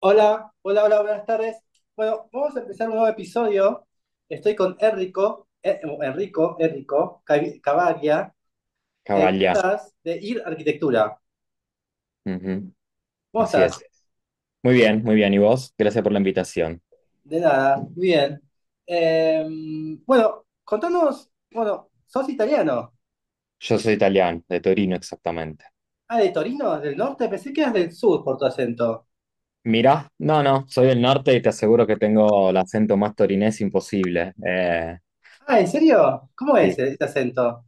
Hola, buenas tardes. Bueno, vamos a empezar un nuevo episodio. Estoy con Enrico Cavaglia, ¿cómo Cavaglia. estás? De IR Arquitectura. Ujú. ¿Cómo Así estás? es. Muy bien, muy bien. ¿Y vos? Gracias por la invitación. De nada, bien. Bueno, contanos, bueno, sos italiano. Yo soy italiano, de Torino exactamente. Ah, de Torino, del norte, pensé que eras del sur por tu acento. Mira, no, no, soy del norte y te aseguro que tengo el acento más torinés imposible. Ah, ¿en serio? ¿Cómo es Sí. este acento?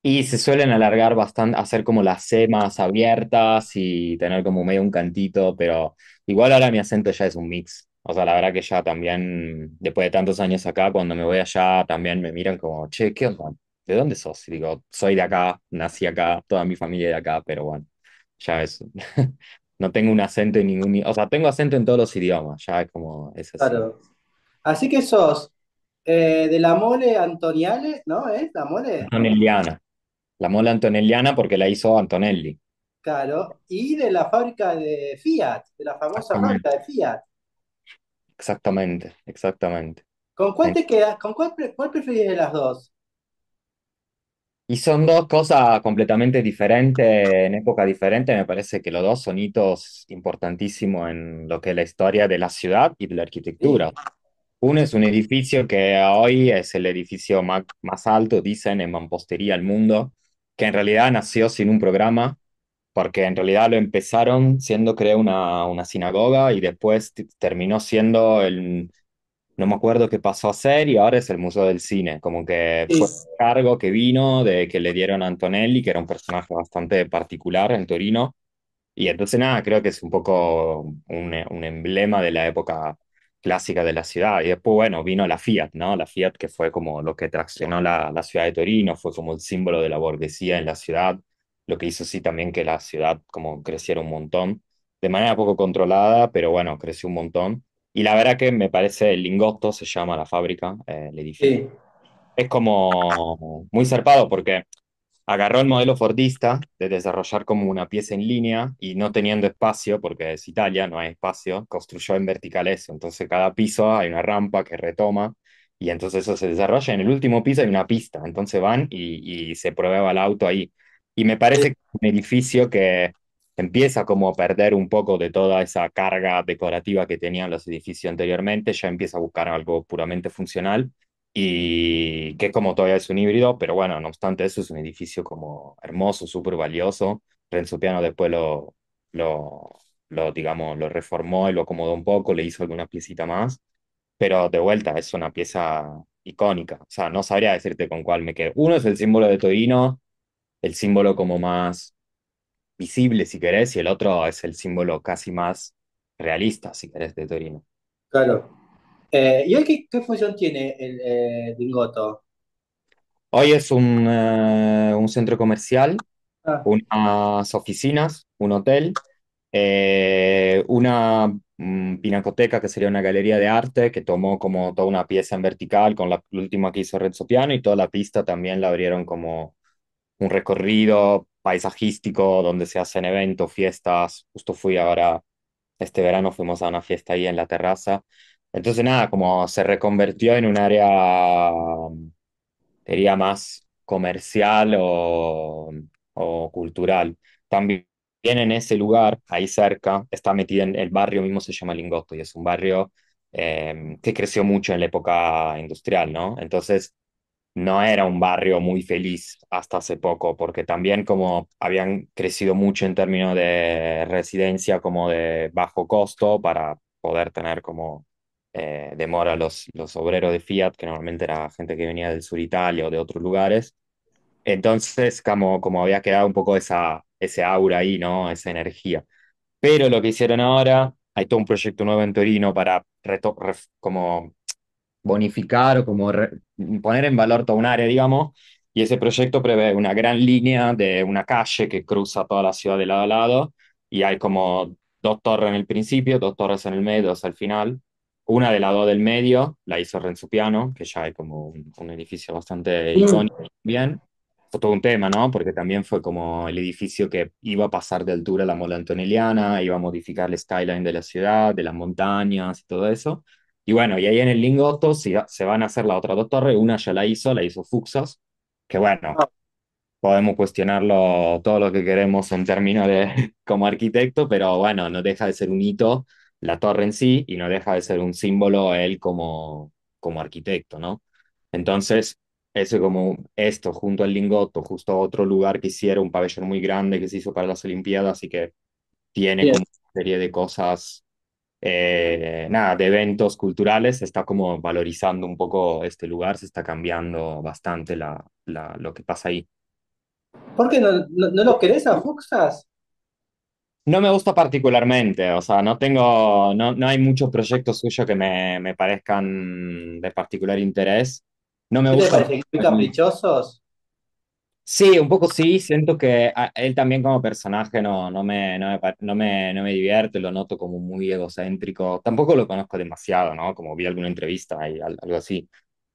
Y se suelen alargar bastante, hacer como las C más abiertas y tener como medio un cantito, pero igual ahora mi acento ya es un mix. O sea, la verdad que ya también, después de tantos años acá, cuando me voy allá, también me miran como, che, ¿qué onda? ¿De dónde sos? Y digo, soy de acá, nací acá, toda mi familia es de acá, pero bueno, ya es, no tengo un acento en ningún, o sea, tengo acento en todos los idiomas, ya es como, es así. Claro. Así que sos de la mole Antoniale, ¿no? ¿Es la mole? Antonelliana, la mola antonelliana porque la hizo Antonelli. Claro, y de la fábrica de Fiat, de la famosa fábrica Exactamente, de Fiat. exactamente, exactamente. ¿Con cuál te quedas? ¿Con cuál preferís de las dos? Y son dos cosas completamente diferentes, en época diferente. Me parece que los dos son hitos importantísimos en lo que es la historia de la ciudad y de la arquitectura. Sí, Uno es un edificio que hoy es el edificio más alto, dicen, en mampostería del mundo, que en realidad nació sin un programa, porque en realidad lo empezaron siendo, creo, una sinagoga y después terminó siendo no me acuerdo qué pasó a ser y ahora es el Museo del Cine, como que sí, fue un cargo que vino de que le dieron a Antonelli, que era un personaje bastante particular en Torino, y entonces nada, creo que es un poco un emblema de la época clásica de la ciudad, y después bueno, vino la Fiat, ¿no? La Fiat que fue como lo que traccionó la ciudad de Torino, fue como el símbolo de la burguesía en la ciudad, lo que hizo sí también que la ciudad como creciera un montón, de manera poco controlada, pero bueno, creció un montón. Y la verdad que me parece el Lingotto, se llama la fábrica, el edificio. sí. Es como muy zarpado porque agarró el modelo fordista de desarrollar como una pieza en línea y no teniendo espacio, porque es Italia, no hay espacio, construyó en vertical eso. Entonces cada piso hay una rampa que retoma y entonces eso se desarrolla. En el último piso hay una pista, entonces van y se prueba el auto ahí. Y me parece que es un edificio que empieza como a perder un poco de toda esa carga decorativa que tenían los edificios anteriormente, ya empieza a buscar algo puramente funcional y que como todavía es un híbrido, pero bueno, no obstante eso es un edificio como hermoso, súper valioso. Renzo Piano después lo, digamos, lo reformó y lo acomodó un poco, le hizo alguna piecita más, pero de vuelta es una pieza icónica, o sea, no sabría decirte con cuál me quedo. Uno es el símbolo de Torino, el símbolo como más visible, si querés, y el otro es el símbolo casi más realista, si querés, de Torino. Claro. ¿Y hoy qué función tiene el Dingoto? Hoy es un centro comercial, Ah, unas oficinas, un hotel, una pinacoteca que sería una galería de arte que tomó como toda una pieza en vertical con la última que hizo Renzo Piano y toda la pista también la abrieron como un recorrido paisajístico donde se hacen eventos, fiestas. Justo fui ahora, este verano fuimos a una fiesta ahí en la terraza. Entonces nada, como se reconvirtió en un área sería más comercial o cultural. También en ese lugar, ahí cerca, está metida en el barrio mismo, se llama Lingotto, y es un barrio que creció mucho en la época industrial, ¿no? Entonces, no era un barrio muy feliz hasta hace poco, porque también como habían crecido mucho en términos de residencia, como de bajo costo, para poder tener como demora los obreros de Fiat, que normalmente era gente que venía del sur de Italia o de otros lugares. Entonces, como había quedado un poco ese aura ahí, ¿no? Esa energía. Pero lo que hicieron ahora, hay todo un proyecto nuevo en Torino para como bonificar o como poner en valor toda un área, digamos, y ese proyecto prevé una gran línea de una calle que cruza toda la ciudad de lado a lado, y hay como dos torres en el principio, dos torres en el medio, dos al final. Una de las dos del medio la hizo Renzo Piano, que ya hay como un edificio bastante mm, icónico bien. fue todo un tema, ¿no? Porque también fue como el edificio que iba a pasar de altura a la Mola Antonelliana, iba a modificar el skyline de la ciudad, de las montañas y todo eso. Y bueno, y ahí en el Lingotto se van a hacer las otras dos torres, una ya la hizo Fuxas, que bueno, Ah, podemos cuestionarlo todo lo que queremos en términos de como arquitecto, pero bueno, no deja de ser un hito la torre en sí y no deja de ser un símbolo él como arquitecto, ¿no? Entonces, eso como esto, junto al Lingotto, justo a otro lugar que hicieron, un pabellón muy grande que se hizo para las Olimpiadas y que tiene bien. como una serie de cosas, nada, de eventos culturales, se está como valorizando un poco este lugar, se está cambiando bastante lo que pasa ahí. ¿Por qué no lo querés a Fuxas? No me gusta particularmente, o sea, no hay muchos proyectos suyos que me parezcan de particular interés. No me ¿Qué te gusta. parece? ¿Muy caprichosos? Sí, un poco sí, siento que él también como personaje no me divierte, lo noto como muy egocéntrico. Tampoco lo conozco demasiado, ¿no? Como vi alguna entrevista y algo así.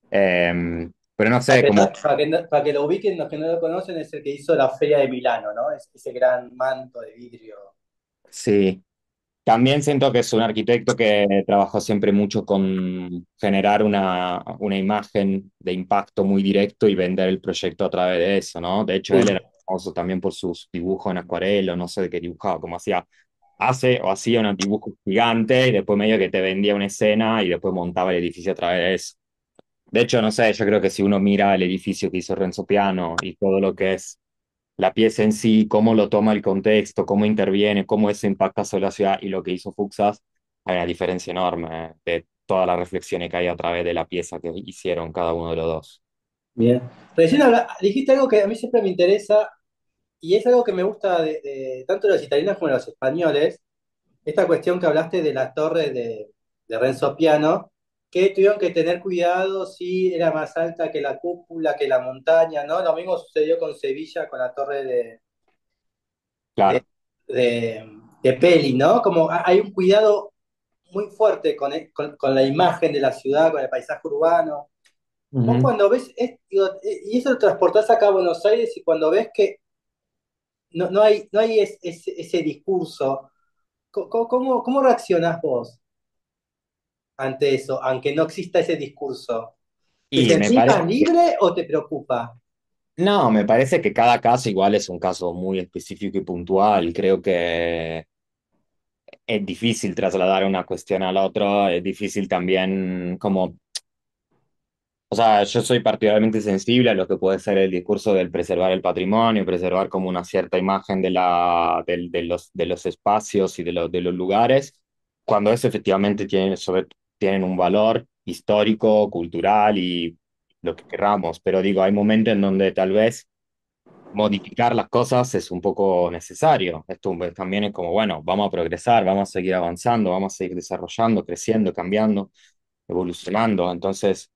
Pero no Para sé, que, como para que lo ubiquen, los que no lo conocen, es el que hizo la Feria de Milano, ¿no? Ese gran manto de vidrio. sí. También siento que es un arquitecto que trabajó siempre mucho con generar una imagen de impacto muy directo y vender el proyecto a través de eso, ¿no? De hecho, él era Sí. famoso también por sus dibujos en acuarela, no sé de qué dibujaba, como hacía un dibujo gigante y después medio que te vendía una escena y después montaba el edificio a través de eso. De hecho, no sé, yo creo que si uno mira el edificio que hizo Renzo Piano y todo lo que es la pieza en sí, cómo lo toma el contexto, cómo interviene, cómo eso impacta sobre la ciudad y lo que hizo Fuxas, hay una diferencia enorme de todas las reflexiones que hay a través de la pieza que hicieron cada uno de los dos. Bien. Recién dijiste algo que a mí siempre me interesa y es algo que me gusta de tanto de los italianos como de los españoles, esta cuestión que hablaste de la torre de Renzo Piano, que tuvieron que tener cuidado si era más alta que la cúpula, que la montaña, ¿no? Lo mismo sucedió con Sevilla, con la torre de, Claro. de Peli, ¿no? Como hay un cuidado muy fuerte con la imagen de la ciudad, con el paisaje urbano. Vos Ujú. cuando ves, digo, y eso lo transportás acá a Buenos Aires y cuando ves que no hay ese discurso, ¿cómo reaccionás vos ante eso, aunque no exista ese discurso? ¿Te Y me sentís parece más que, libre o te preocupa? no, me parece que cada caso igual es un caso muy específico y puntual. Creo que es difícil trasladar una cuestión a la otra, es difícil también como. O sea, yo soy particularmente sensible a lo que puede ser el discurso del preservar el patrimonio, preservar como una cierta imagen de los espacios y de los lugares, cuando eso efectivamente tienen un valor histórico, cultural y lo que queramos. Pero digo, hay momentos en donde tal vez modificar las cosas es un poco necesario. Esto también es como, bueno, vamos a progresar, vamos a seguir avanzando, vamos a seguir desarrollando, creciendo, cambiando, evolucionando. Entonces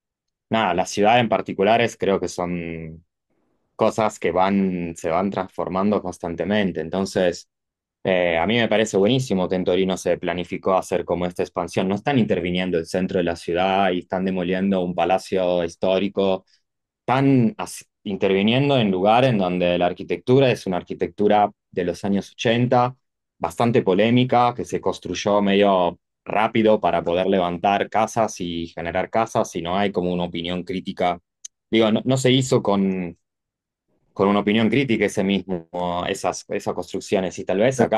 nada, las ciudades en particulares creo que son cosas que se van transformando constantemente. Entonces, a mí me parece buenísimo que en Torino se planificó hacer como esta expansión. No están interviniendo el centro de la ciudad y están demoliendo un palacio histórico. Están interviniendo en lugares en donde la arquitectura es una arquitectura de los años 80 bastante polémica, que se construyó medio rápido para poder levantar casas y generar casas, y no hay como una opinión crítica. Digo, no se hizo con una opinión crítica esas construcciones, y tal vez acá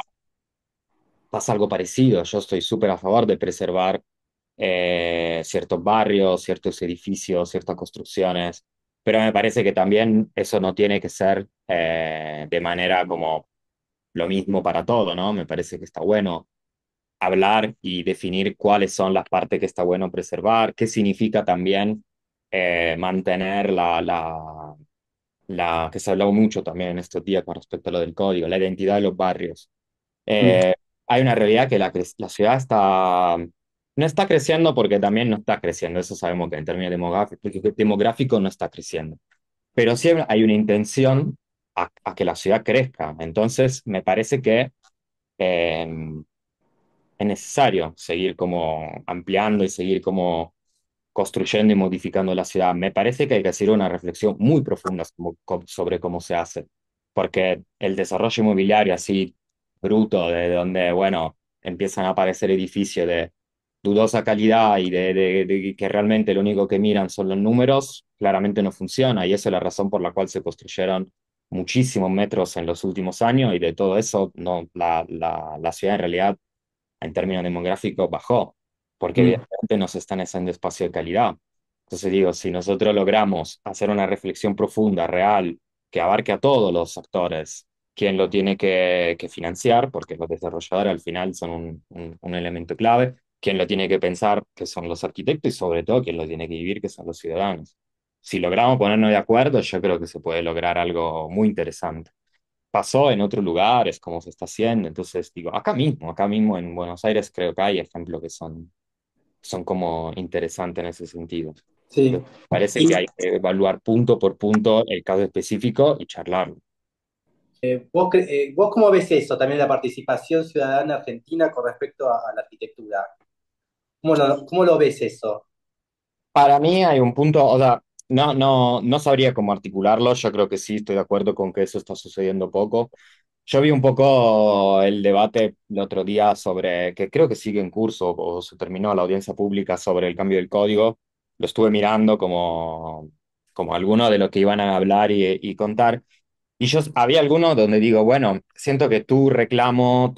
pasa algo parecido. Yo estoy súper a favor de preservar ciertos barrios, ciertos edificios, ciertas construcciones, pero me parece que también eso no tiene que ser de manera como lo mismo para todo, ¿no? Me parece que está bueno hablar y definir cuáles son las partes que está bueno preservar, qué significa también mantener que se ha hablado mucho también en estos días con respecto a lo del código, la identidad de los barrios. Mm. Eh, Hay una realidad que la ciudad no está creciendo porque también no está creciendo, eso sabemos que en términos demográficos no está creciendo, pero sí hay una intención a que la ciudad crezca. Entonces, me parece que eh, es necesario seguir como ampliando y seguir como construyendo y modificando la ciudad. Me parece que hay que hacer una reflexión muy profunda sobre cómo se hace, porque el desarrollo inmobiliario así bruto, de donde, bueno, empiezan a aparecer edificios de dudosa calidad y de que realmente lo único que miran son los números, claramente no funciona y esa es la razón por la cual se construyeron muchísimos metros en los últimos años y de todo eso no, la ciudad en realidad en términos demográficos bajó, porque Mm, evidentemente nos están haciendo espacio de calidad. Entonces digo, si nosotros logramos hacer una reflexión profunda, real, que abarque a todos los actores, quién lo tiene que financiar, porque los desarrolladores al final son un elemento clave, quién lo tiene que pensar, que son los arquitectos, y sobre todo quién lo tiene que vivir, que son los ciudadanos. Si logramos ponernos de acuerdo, yo creo que se puede lograr algo muy interesante. Pasó en otros lugares, como se está haciendo. Entonces, digo, acá mismo en Buenos Aires creo que hay ejemplos que son como interesantes en ese sentido. sí. Entonces, parece que ¿Y hay que evaluar punto por punto el caso específico y charlarlo. vos cómo ves eso, también la participación ciudadana argentina con respecto a la arquitectura? Cómo lo ves eso? Para mí hay un punto, o sea, no sabría cómo articularlo. Yo creo que sí, estoy de acuerdo con que eso está sucediendo poco. Yo vi un poco el debate el otro día sobre, que creo que sigue en curso o se terminó la audiencia pública sobre el cambio del código. Lo estuve mirando como alguno de lo que iban a hablar y contar. Y yo había algunos donde digo, bueno, siento que tu reclamo,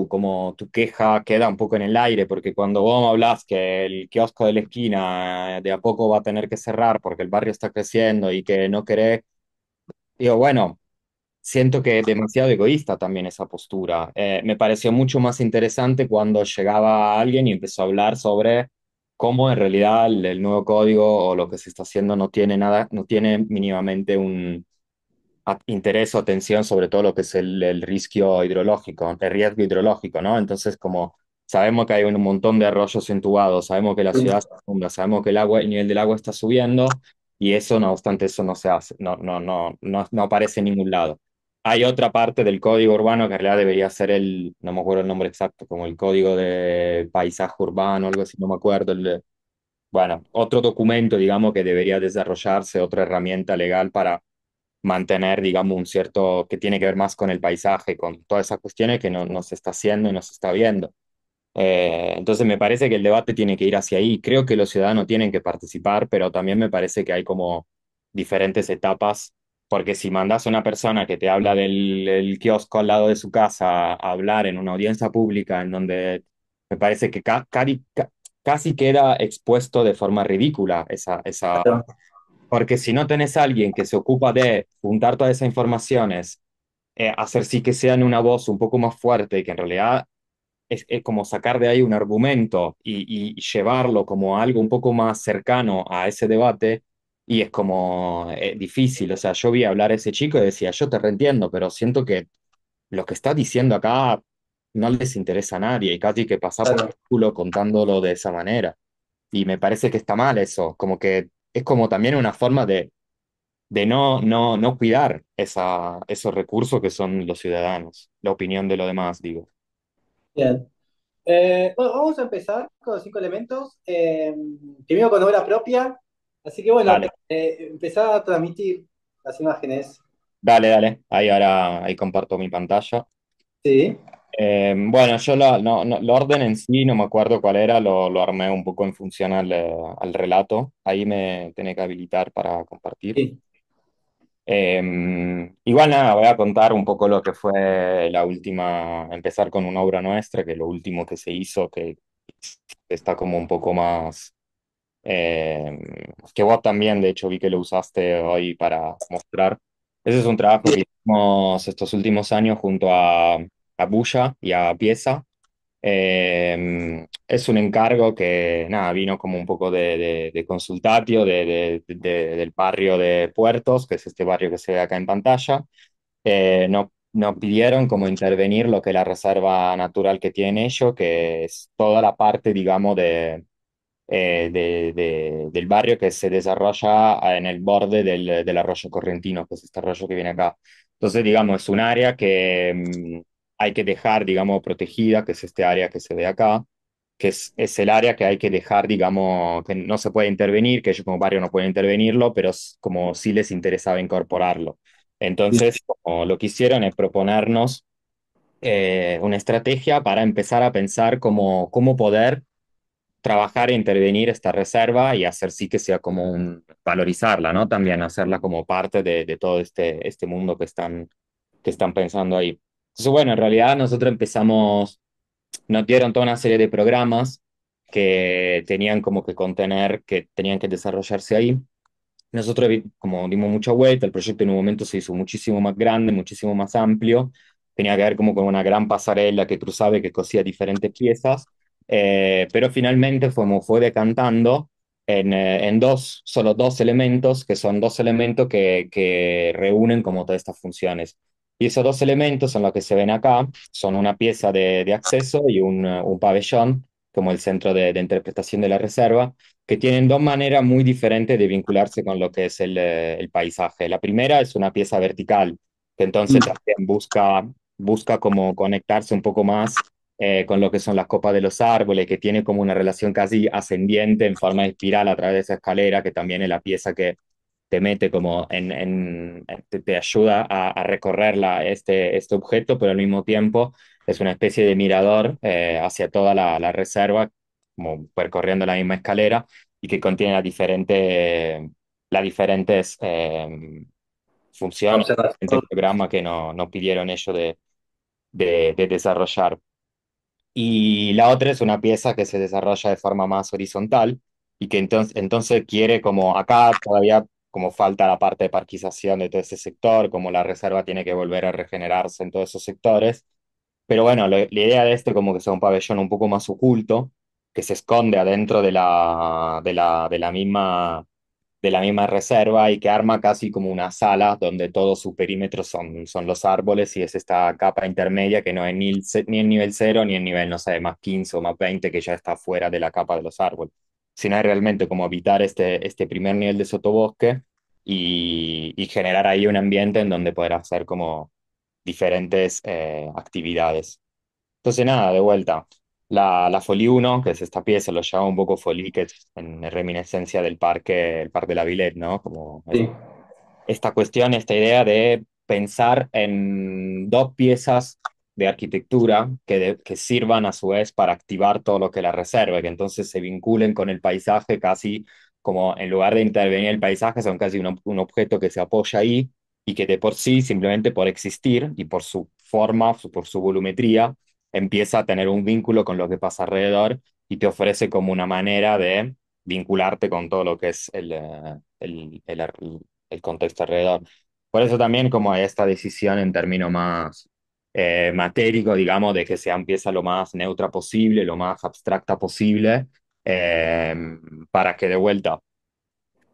como tu queja queda un poco en el aire, porque cuando vos hablas que el kiosco de la esquina de a poco va a tener que cerrar porque el barrio está creciendo y que no querés, digo, bueno, siento que es demasiado egoísta también esa postura. Me pareció mucho más interesante cuando llegaba alguien y empezó a hablar sobre cómo en realidad el nuevo código o lo que se está haciendo no tiene nada, no tiene mínimamente un interés o atención sobre todo lo que es el riesgo hidrológico, ¿no? Entonces, como sabemos que hay un montón de arroyos entubados, sabemos que la ciudad Mm, está profunda, sabemos que el nivel del agua está subiendo y eso, no obstante, eso no se hace, no aparece en ningún lado. Hay otra parte del código urbano que en realidad debería ser no me acuerdo el nombre exacto, como el código de paisaje urbano, algo así, no me acuerdo. Bueno, otro documento, digamos, que debería desarrollarse, otra herramienta legal para mantener, digamos, un cierto, que tiene que ver más con el paisaje, con todas esas cuestiones que no se está haciendo y no se está viendo. Entonces me parece que el debate tiene que ir hacia ahí. Creo que los ciudadanos tienen que participar, pero también me parece que hay como diferentes etapas, porque si mandas a una persona que te habla del kiosco al lado de su casa a hablar en una audiencia pública en donde me parece que casi queda expuesto de forma ridícula claro, porque si no tenés a alguien que se ocupa de juntar todas esas informaciones, hacer sí que sean una voz un poco más fuerte, que en realidad es como sacar de ahí un argumento y llevarlo como algo un poco más cercano a ese debate, y es como difícil. O sea, yo vi hablar a ese chico y decía, yo te reentiendo, pero siento que lo que está diciendo acá no les interesa a nadie y casi que pasa por el claro. culo contándolo de esa manera. Y me parece que está mal eso, como que es como también una forma de no cuidar esos recursos que son los ciudadanos, la opinión de los demás, digo. Bien. Bueno, vamos a empezar con los 5 elementos. Primero con obra propia. Así que bueno, Dale, empezar a transmitir las imágenes. dale, ahí ahora ahí comparto mi pantalla. Sí, Bueno, yo lo orden en sí, no me acuerdo cuál era, lo armé un poco en función al relato. Ahí me tiene que habilitar para compartir. sí, Igual nada, voy a contar un poco lo que fue empezar con una obra nuestra, que lo último que se hizo, que está como un poco más, eh, que vos también, de hecho, vi que lo usaste hoy para mostrar. Ese es un trabajo sí, que hicimos estos últimos años junto a Bulla y a Pieza. Es un encargo que, nada, vino como un poco de consultatio del barrio de Puertos, que es este barrio que se ve acá en pantalla. Nos pidieron como intervenir lo que es la reserva natural que tienen ellos, que es toda la parte, digamos, del barrio que se desarrolla en el borde del arroyo Correntino, que es este arroyo que viene acá. Entonces, digamos, es un área que hay que dejar, digamos, protegida, que es este área que se ve acá. que es el área que hay que dejar, digamos, que no se puede intervenir, que ellos como barrio no pueden intervenirlo, pero como sí les interesaba incorporarlo. Entonces, como lo que hicieron es proponernos una estrategia para empezar a pensar cómo poder trabajar e intervenir esta reserva y hacer sí que sea como valorizarla, ¿no? También hacerla como parte de todo este mundo que están pensando ahí. Entonces, bueno, en realidad nosotros empezamos, nos dieron toda una serie de programas que tenían como que contener, que tenían que desarrollarse ahí. Nosotros como dimos mucha vuelta, el proyecto en un momento se hizo muchísimo más grande, muchísimo más amplio, tenía que ver como con una gran pasarela que cruzaba y que cosía diferentes piezas, pero finalmente fue decantando en solo dos elementos, que son dos elementos que reúnen como todas estas funciones. Y esos dos elementos son los que se ven acá, son una pieza de acceso y un pabellón, como el centro de interpretación de la reserva, que tienen dos maneras muy diferentes de vincularse con lo que es el paisaje. La primera es una pieza vertical, que entonces también busca como conectarse un poco más con lo que son las copas de los árboles, que tiene como una relación casi ascendiente en forma de espiral a través de esa escalera, que también es la pieza que te mete como te ayuda a recorrer este objeto, pero al mismo tiempo es una especie de mirador hacia toda la reserva, como percorriendo la misma escalera y que contiene las diferentes funciones, diferentes Observación. programas que nos pidieron ellos de desarrollar. Y la otra es una pieza que se desarrolla de forma más horizontal y que entonces quiere como acá todavía como falta la parte de parquización de todo ese sector, como la reserva tiene que volver a regenerarse en todos esos sectores. Pero bueno, la idea de esto como que sea un pabellón un poco más oculto, que se esconde adentro de la misma reserva y que arma casi como una sala donde todo su perímetro son los árboles y es esta capa intermedia que no es ni el nivel cero ni el nivel, no sé, más 15 o más 20 que ya está fuera de la capa de los árboles, sino es realmente como habitar este primer nivel de sotobosque y generar ahí un ambiente en donde poder hacer como diferentes actividades. Entonces, nada, de vuelta. La Folie uno que es esta pieza, lo llamo un poco Folie, que es en reminiscencia del parque, el Parque de la Villette, ¿no? Como Sí. esta cuestión, esta idea de pensar en dos piezas de arquitectura que sirvan a su vez para activar todo lo que la reserva, que entonces se vinculen con el paisaje casi como en lugar de intervenir el paisaje, son casi un objeto que se apoya ahí y que de por sí, simplemente por existir y por su forma, por su volumetría, empieza a tener un vínculo con lo que pasa alrededor y te ofrece como una manera de vincularte con todo lo que es el contexto alrededor. Por eso también como hay esta decisión en términos más matérico, digamos, de que sea empieza lo más neutra posible, lo más abstracta posible, eh, para que de vuelta,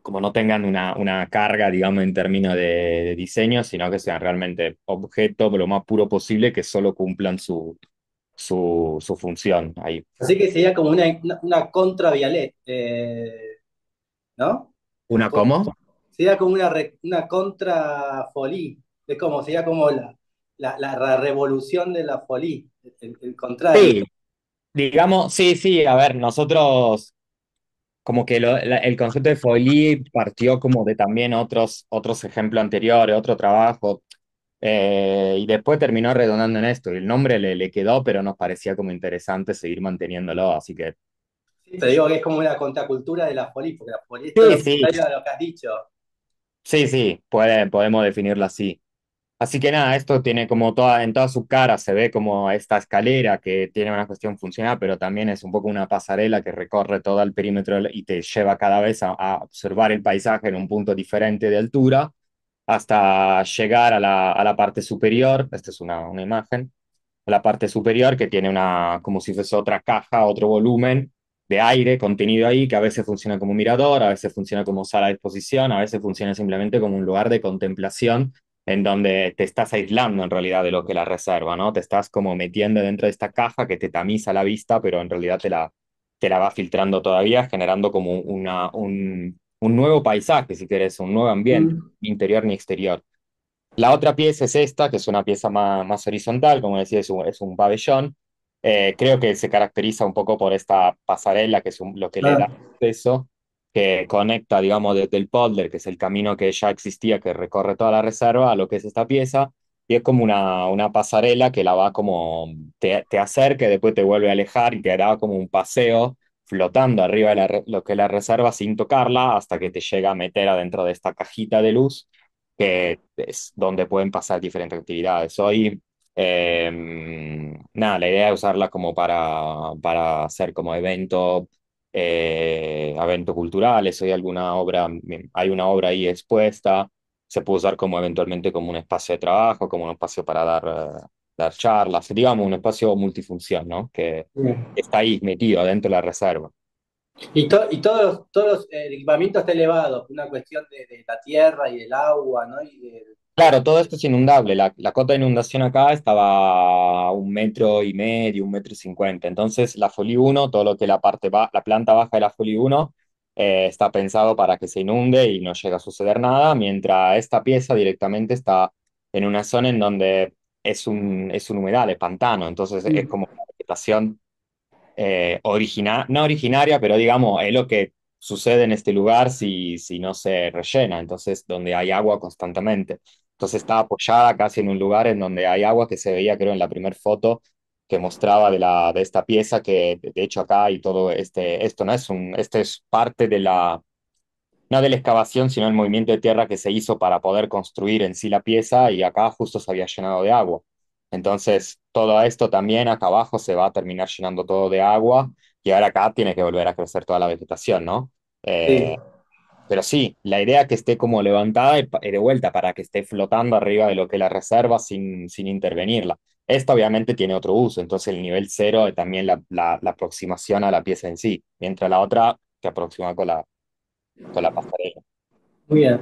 como no tengan una carga, digamos, en términos de diseño, sino que sean realmente objetos lo más puro posible que solo cumplan su función ahí. Así que sería como una contra Vialet, ¿no? ¿Una cómo? Sería como una contra Folie. Es como, sería como la revolución de la Folie, el contrario. Sí, digamos, sí, sí, a ver, nosotros como que el concepto de Folie partió como de también otros ejemplos anteriores, otro trabajo, y después terminó redondando en esto. Y el nombre le quedó, pero nos parecía como interesante seguir manteniéndolo, así que Sí, te digo que es como una contracultura de la Folie, porque la Folie es todo sí, lo sí, contrario a lo que has dicho. sí, sí, podemos definirlo así. Así que nada, esto tiene como en toda su cara, se ve como esta escalera que tiene una cuestión funcional, pero también es un poco una pasarela que recorre todo el perímetro y te lleva cada vez a observar el paisaje en un punto diferente de altura hasta llegar a la parte superior. Esta es una imagen la parte superior que tiene como si fuese otra caja, otro volumen de aire contenido ahí, que a veces funciona como un mirador, a veces funciona como sala de exposición, a veces funciona simplemente como un lugar de contemplación en donde te estás aislando en realidad de lo que la reserva, ¿no? Te estás como metiendo dentro de esta caja que te tamiza la vista, pero en realidad te la va filtrando todavía, generando como un nuevo paisaje, si querés, un nuevo ambiente, Mm. ni interior ni exterior. La otra pieza es esta, que es una pieza más horizontal, como decía, es un pabellón, Creo que se caracteriza un poco por esta pasarela, que es lo que le da Ah, acceso, que conecta, digamos, desde el polder, que es el camino que ya existía, que recorre toda la reserva, a lo que es esta pieza, y es como una pasarela que la va como, te acerca y después te vuelve a alejar y te da como un paseo flotando arriba de lo que es la reserva sin tocarla hasta que te llega a meter adentro de esta cajita de luz, que es donde pueden pasar diferentes actividades. Hoy nada, la idea es usarla como para hacer como evento culturales. Hay una obra ahí expuesta, se puede usar como eventualmente como un espacio de trabajo, como un espacio para dar charlas, digamos, un espacio multifunción, ¿no? Que bien. está ahí metido dentro de la reserva. Y el equipamiento está elevado, una cuestión de la tierra y del agua, ¿no? Claro, todo esto es inundable. La cota de inundación acá estaba a 1,5 metros, 1,50 metros. Entonces, la Folie 1, todo lo que es la planta baja de la Folie 1, está pensado para que se inunde y no llegue a suceder nada, mientras esta pieza directamente está en una zona en donde es un humedal, es pantano. Entonces, es como una vegetación no originaria, pero digamos, es lo que sucede en este lugar si no se rellena, entonces donde hay agua constantemente. Entonces está apoyada casi en un lugar en donde hay agua que se veía, creo, en la primera foto que mostraba de esta pieza, que de hecho acá y todo esto no es este es parte no de la excavación, sino el movimiento de tierra que se hizo para poder construir en sí la pieza y acá justo se había llenado de agua. Entonces, todo esto también acá abajo se va a terminar llenando todo de agua y ahora acá tiene que volver a crecer toda la vegetación, ¿no? Sí, Eh, pero sí, la idea es que esté como levantada y de vuelta para que esté flotando arriba de lo que es la reserva sin intervenirla. Esta obviamente tiene otro uso, entonces el nivel cero es también la aproximación a la pieza en sí, mientras la otra te aproxima con la pasarela. muy bien.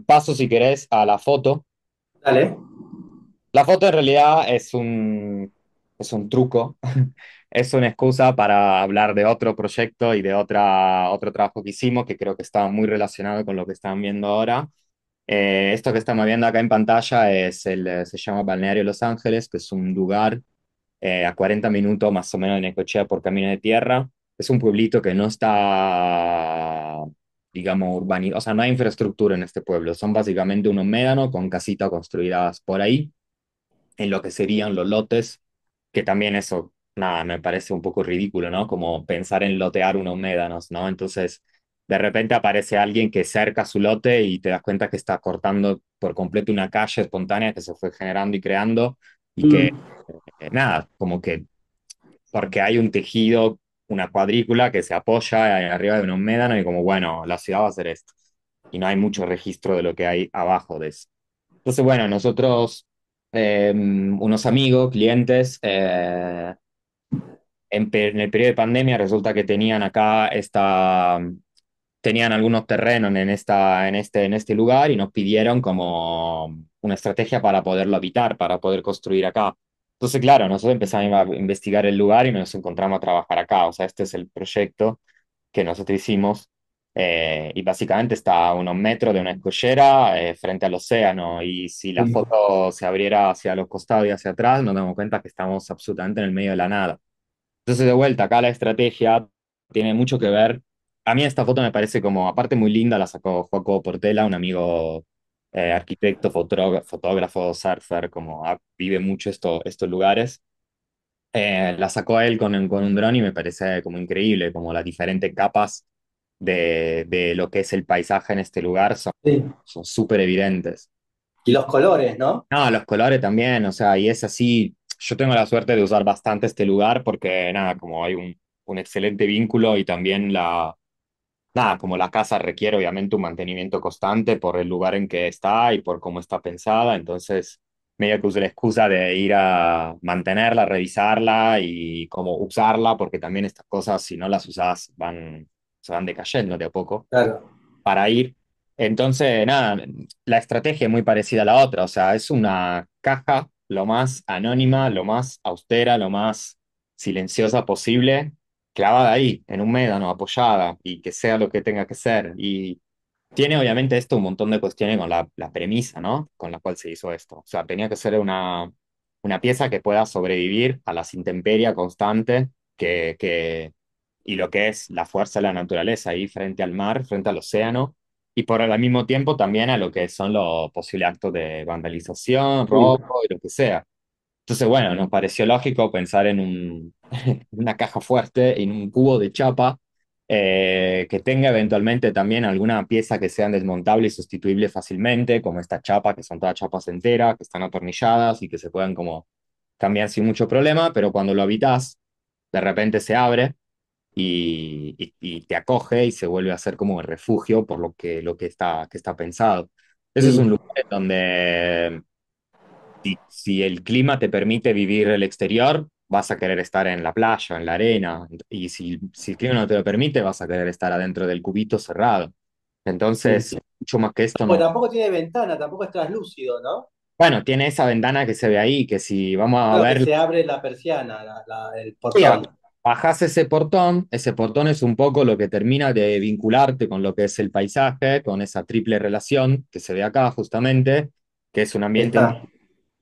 Paso, si querés, a la foto. Dale. La foto en realidad es un truco, es una excusa para hablar de otro proyecto y de otro trabajo que hicimos que creo que está muy relacionado con lo que están viendo ahora. Esto que estamos viendo acá en pantalla se llama Balneario Los Ángeles, que es un lugar a 40 minutos más o menos de Necochea por camino de tierra. Es un pueblito que no está, digamos, urbanizado, o sea, no hay infraestructura en este pueblo. Son básicamente unos médanos con casitas construidas por ahí, en lo que serían los lotes, que también eso, nada, me parece un poco ridículo, ¿no? Como pensar en lotear unos médanos, ¿no? Entonces, de repente aparece alguien que cerca su lote y te das cuenta que está cortando por completo una calle espontánea que se fue generando y creando y que, Mm, nada, como que porque hay un tejido, una cuadrícula que se apoya arriba de unos médanos y como, bueno, la ciudad va a hacer esto. Y no hay mucho registro de lo que hay abajo de eso. Entonces, bueno, nosotros, unos amigos, clientes, en el periodo de pandemia resulta que tenían algunos terrenos en este lugar y nos pidieron como una estrategia para poderlo habitar, para poder construir acá. Entonces, claro, nosotros empezamos a investigar el lugar y nos encontramos a trabajar acá. O sea, este es el proyecto que nosotros hicimos y básicamente está a unos metros de una escollera frente al océano y si la sí, foto se abriera hacia los costados y hacia atrás, nos damos cuenta que estamos absolutamente en el medio de la nada. Entonces, de vuelta, acá la estrategia tiene mucho que ver. A mí esta foto me parece como, aparte muy linda, la sacó Joaco Portela, un amigo arquitecto, fotógrafo, surfer, como vive mucho estos lugares. La sacó él con un dron y me parece como increíble, como las diferentes capas de lo que es el paisaje en este lugar sí. son súper evidentes. Y los colores, ¿no? No, los colores también, o sea, y es así. Yo tengo la suerte de usar bastante este lugar porque, nada, como hay un excelente vínculo y también nada, como la casa requiere obviamente un mantenimiento constante por el lugar en que está y por cómo está pensada, entonces medio que usé la excusa de ir a mantenerla, revisarla y como usarla, porque también estas cosas, si no las usas, se van decayendo de a poco Claro. para ir. Entonces, nada, la estrategia es muy parecida a la otra, o sea, es una caja lo más anónima, lo más austera, lo más silenciosa posible, clavada ahí, en un médano, apoyada, y que sea lo que tenga que ser. Y tiene obviamente esto un montón de cuestiones con la premisa, ¿no? Con la cual se hizo esto. O sea, tenía que ser una pieza que pueda sobrevivir a las intemperies constantes y lo que es la fuerza de la naturaleza ahí frente al mar, frente al océano, y por al mismo tiempo también a lo que son los posibles actos de vandalización, Sí. robo y lo que sea. Entonces, bueno, nos pareció lógico pensar en una caja fuerte, en un cubo de chapa, que tenga eventualmente también alguna pieza que sean desmontable y sustituible fácilmente, como esta chapa, que son todas chapas enteras, que están atornilladas y que se puedan como cambiar sin mucho problema, pero cuando lo habitas, de repente se abre y te acoge y se vuelve a ser como el refugio por que está pensado. Ese es un Sí. lugar en donde si el clima te permite vivir el exterior, vas a querer estar en la playa, en la arena, y si el clima no te lo permite, vas a querer estar adentro del cubito cerrado. Sí. Entonces, mucho más que esto Pues no. tampoco tiene ventana, tampoco es translúcido, ¿no? Bueno, tiene esa ventana que se ve ahí, que si vamos a Claro que ver, se abre la persiana, el sí, portón. bajás ese portón es un poco lo que termina de vincularte con lo que es el paisaje, con esa triple relación que se ve acá justamente, que es un Ahí ambiente, está.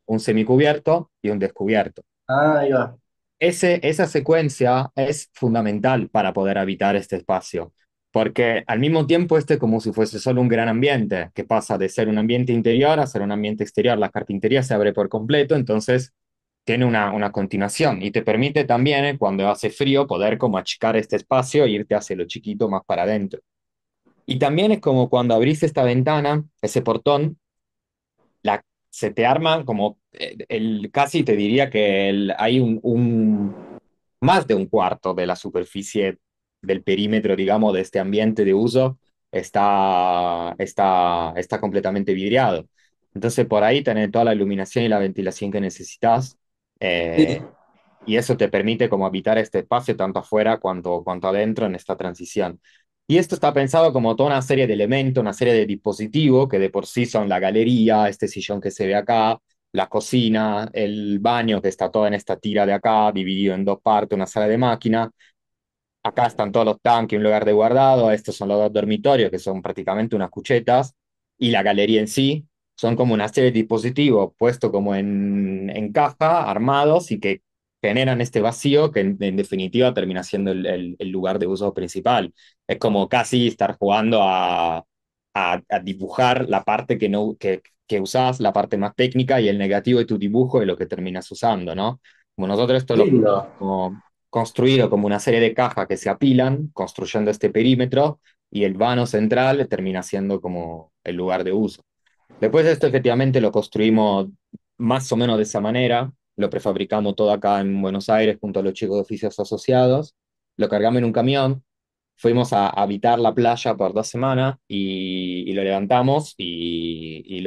un semicubierto y un descubierto. Ah, ahí va. Esa secuencia es fundamental para poder habitar este espacio, porque al mismo tiempo este es como si fuese solo un gran ambiente, que pasa de ser un ambiente interior a ser un ambiente exterior. La carpintería se abre por completo, entonces tiene una continuación y te permite también, cuando hace frío, poder como achicar este espacio e irte hacia lo chiquito más para adentro. Y también es como cuando abrís esta ventana, ese portón, se te arma como casi te diría que hay más de un cuarto de la superficie del perímetro, digamos, de este ambiente de uso está completamente vidriado. Entonces, por ahí tenés toda la iluminación y la ventilación que necesitas. Sí. Y eso te permite como habitar este espacio tanto afuera cuanto adentro en esta transición. Y esto está pensado como toda una serie de elementos, una serie de dispositivos que de por sí son la galería, este sillón que se ve acá, la cocina, el baño que está todo en esta tira de acá, dividido en dos partes, una sala de máquina. Acá están todos los tanques, un lugar de guardado. Estos son los dos dormitorios, que son prácticamente unas cuchetas. Y la galería en sí son como una serie de dispositivos puestos como en caja, armados, y que generan este vacío que en definitiva termina siendo el lugar de uso principal. Es como casi estar jugando a dibujar la parte que usás, la parte más técnica, y el negativo de tu dibujo es lo que terminas usando, ¿no? Como nosotros esto lo Lindo. como construido como una serie de cajas que se apilan, construyendo este perímetro, y el vano central termina siendo como el lugar de uso. Después esto efectivamente lo construimos más o menos de esa manera, lo prefabricamos todo acá en Buenos Aires junto a los chicos de oficios asociados, lo cargamos en un camión, fuimos a habitar la playa por 2 semanas y lo levantamos y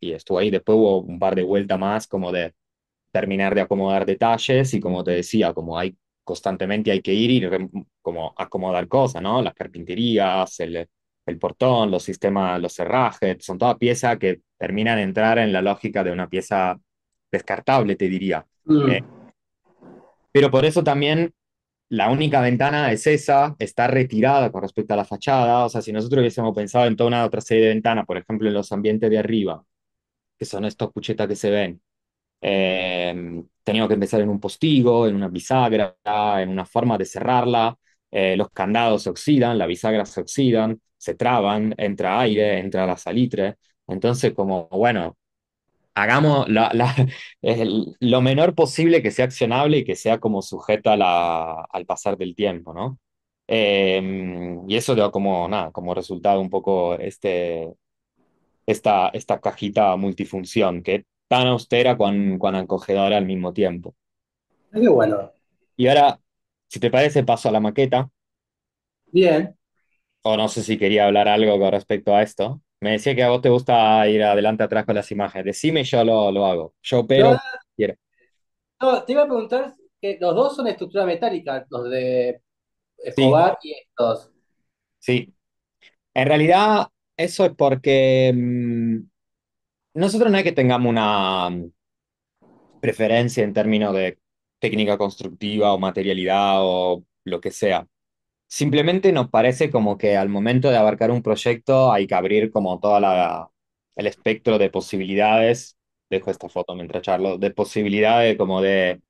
estuvo ahí. Después hubo un par de vueltas más como de terminar de acomodar detalles y como te decía, como hay constantemente hay que ir y como acomodar cosas, ¿no? Las carpinterías, el portón, los sistemas, los cerrajes, son todas piezas que terminan de entrar en la lógica de una pieza descartable, te diría. Eh, Mm. pero por eso también la única ventana es esa, está retirada con respecto a la fachada. O sea, si nosotros hubiésemos pensado en toda una otra serie de ventanas, por ejemplo, en los ambientes de arriba, que son estos cuchetas que se ven, teníamos que empezar en un postigo, en una bisagra, en una forma de cerrarla. Los candados se oxidan, las bisagras se oxidan, se traban, entra aire, entra la salitre. Entonces, como, bueno, hagamos lo menor posible que sea accionable y que sea como sujeto al pasar del tiempo, ¿no? Y eso dio como, nada, como resultado un poco esta cajita multifunción, que es tan austera cuan acogedora al mismo tiempo. Ah, qué bueno. Y ahora, si te parece, paso a la maqueta, Bien. o no sé si quería hablar algo con respecto a esto. Me decía que a vos te gusta ir adelante atrás con las imágenes. Decime y yo lo hago. Yo No, opero. Quiero. no, te iba a preguntar que los dos son estructura metálica, los de Sí, Escobar y estos. sí. En realidad, eso es porque nosotros no es que tengamos una preferencia en términos de técnica constructiva o materialidad o lo que sea. Simplemente nos parece como que al momento de abarcar un proyecto hay que abrir como el espectro de posibilidades dejo esta foto mientras charlo, de posibilidad de como de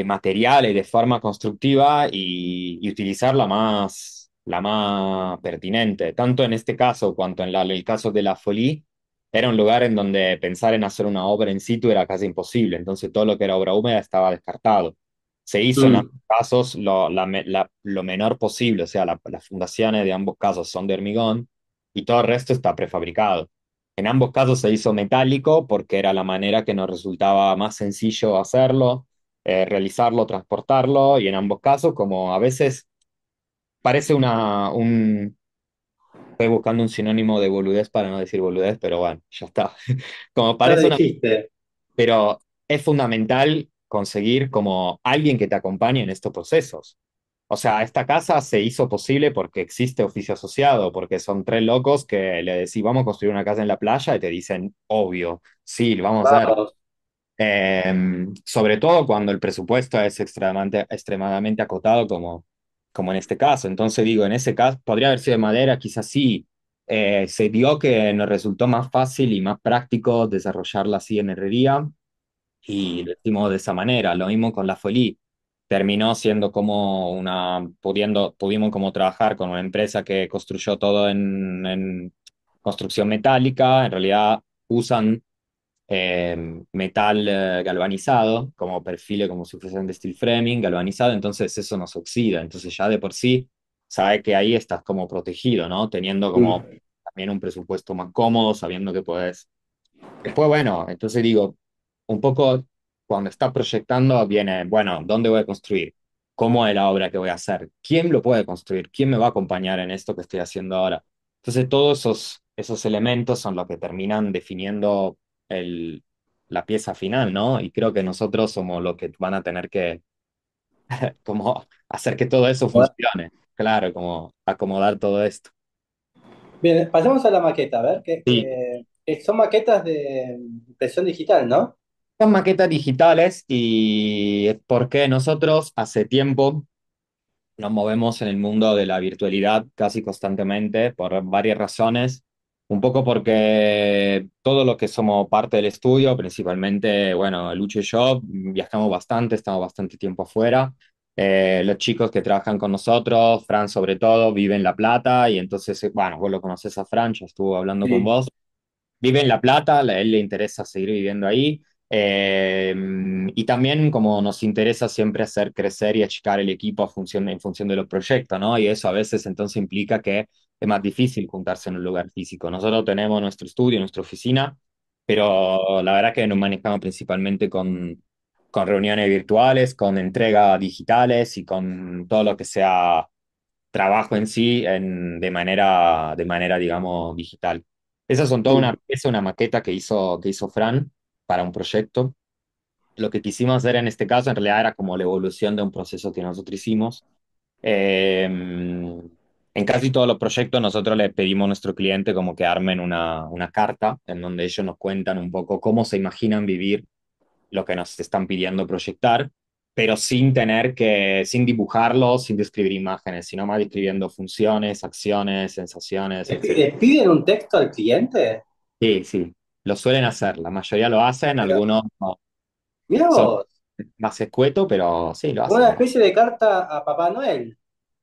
materiales de forma constructiva y utilizar la más pertinente. Tanto en este caso cuanto en el caso de la Folie, era un lugar en donde pensar en hacer una obra in situ era casi imposible, entonces todo lo que era obra húmeda estaba descartado. Se hizo en ambos Mm, casos lo menor posible, o sea, las fundaciones de ambos casos son de hormigón y todo el resto está prefabricado. En ambos casos se hizo metálico porque era la manera que nos resultaba más sencillo hacerlo, realizarlo, transportarlo, y en ambos casos, como a veces parece estoy buscando un sinónimo de boludez para no decir boludez, pero bueno, ya está. Como ya lo parece una, dijiste. pero es fundamental conseguir como alguien que te acompañe en estos procesos. O sea, esta casa se hizo posible porque existe oficio asociado, porque son tres locos que le decís, vamos a construir una casa en la playa y te dicen, obvio, sí, lo vamos a hacer. Vamos. Sobre todo cuando el presupuesto es extremadamente acotado como en este caso. Entonces digo, en ese caso podría haber sido de madera, quizás sí. Se dio que nos resultó más fácil y más práctico desarrollarla así en herrería y lo hicimos de esa manera. Lo mismo con la Folie. Terminó siendo como pudimos como trabajar con una empresa que construyó todo en construcción metálica. En realidad usan metal galvanizado, como perfiles como si fuesen de steel framing, galvanizado, entonces eso no se oxida, entonces ya de por sí sabe que ahí estás como protegido, ¿no? Teniendo como Mm. también un presupuesto más cómodo, sabiendo que puedes. Después, bueno, entonces digo, un poco cuando está proyectando viene, bueno, ¿dónde voy a construir? ¿Cómo es la obra que voy a hacer? ¿Quién lo puede construir? ¿Quién me va a acompañar en esto que estoy haciendo ahora? Entonces, todos esos elementos son los que terminan definiendo el, la pieza final, ¿no? Y creo que nosotros somos los que van a tener que, como, hacer que todo eso Bueno, funcione. Claro, como acomodar todo esto. bien, pasemos a la maqueta, a ver, Sí, que son maquetas de impresión digital, ¿no? son maquetas digitales y es porque nosotros hace tiempo nos movemos en el mundo de la virtualidad casi constantemente por varias razones. Un poco porque todo lo que somos parte del estudio, principalmente, bueno, Lucho y yo, viajamos bastante, estamos bastante tiempo afuera. Los chicos que trabajan con nosotros, Fran sobre todo, vive en La Plata y entonces, bueno, vos lo conoces a Fran, ya estuvo hablando con Sí. vos. Vive en La Plata, a él le interesa seguir viviendo ahí. eh, y también como nos interesa siempre hacer crecer y achicar el equipo en función de los proyectos, ¿no? Y eso a veces entonces implica que es más difícil juntarse en un lugar físico. Nosotros tenemos nuestro estudio, nuestra oficina, pero la verdad que nos manejamos principalmente con reuniones virtuales, con entregas digitales y con todo lo que sea trabajo en sí de manera, digamos, digital. Esas son toda Mm. una maqueta que hizo Fran para un proyecto. Lo que quisimos hacer en este caso en realidad era como la evolución de un proceso que nosotros hicimos. En casi todos los proyectos nosotros le pedimos a nuestro cliente como que armen una carta en donde ellos nos cuentan un poco cómo se imaginan vivir lo que nos están pidiendo proyectar, pero sin dibujarlo, sin describir imágenes, sino más describiendo funciones, acciones, sensaciones, etc. ¿Le piden un texto al cliente? Sí, sí, lo suelen hacer, la mayoría lo hacen, Pero, algunos no, mira son vos, más escueto, pero sí, lo una hacen. especie de carta a Papá Noel.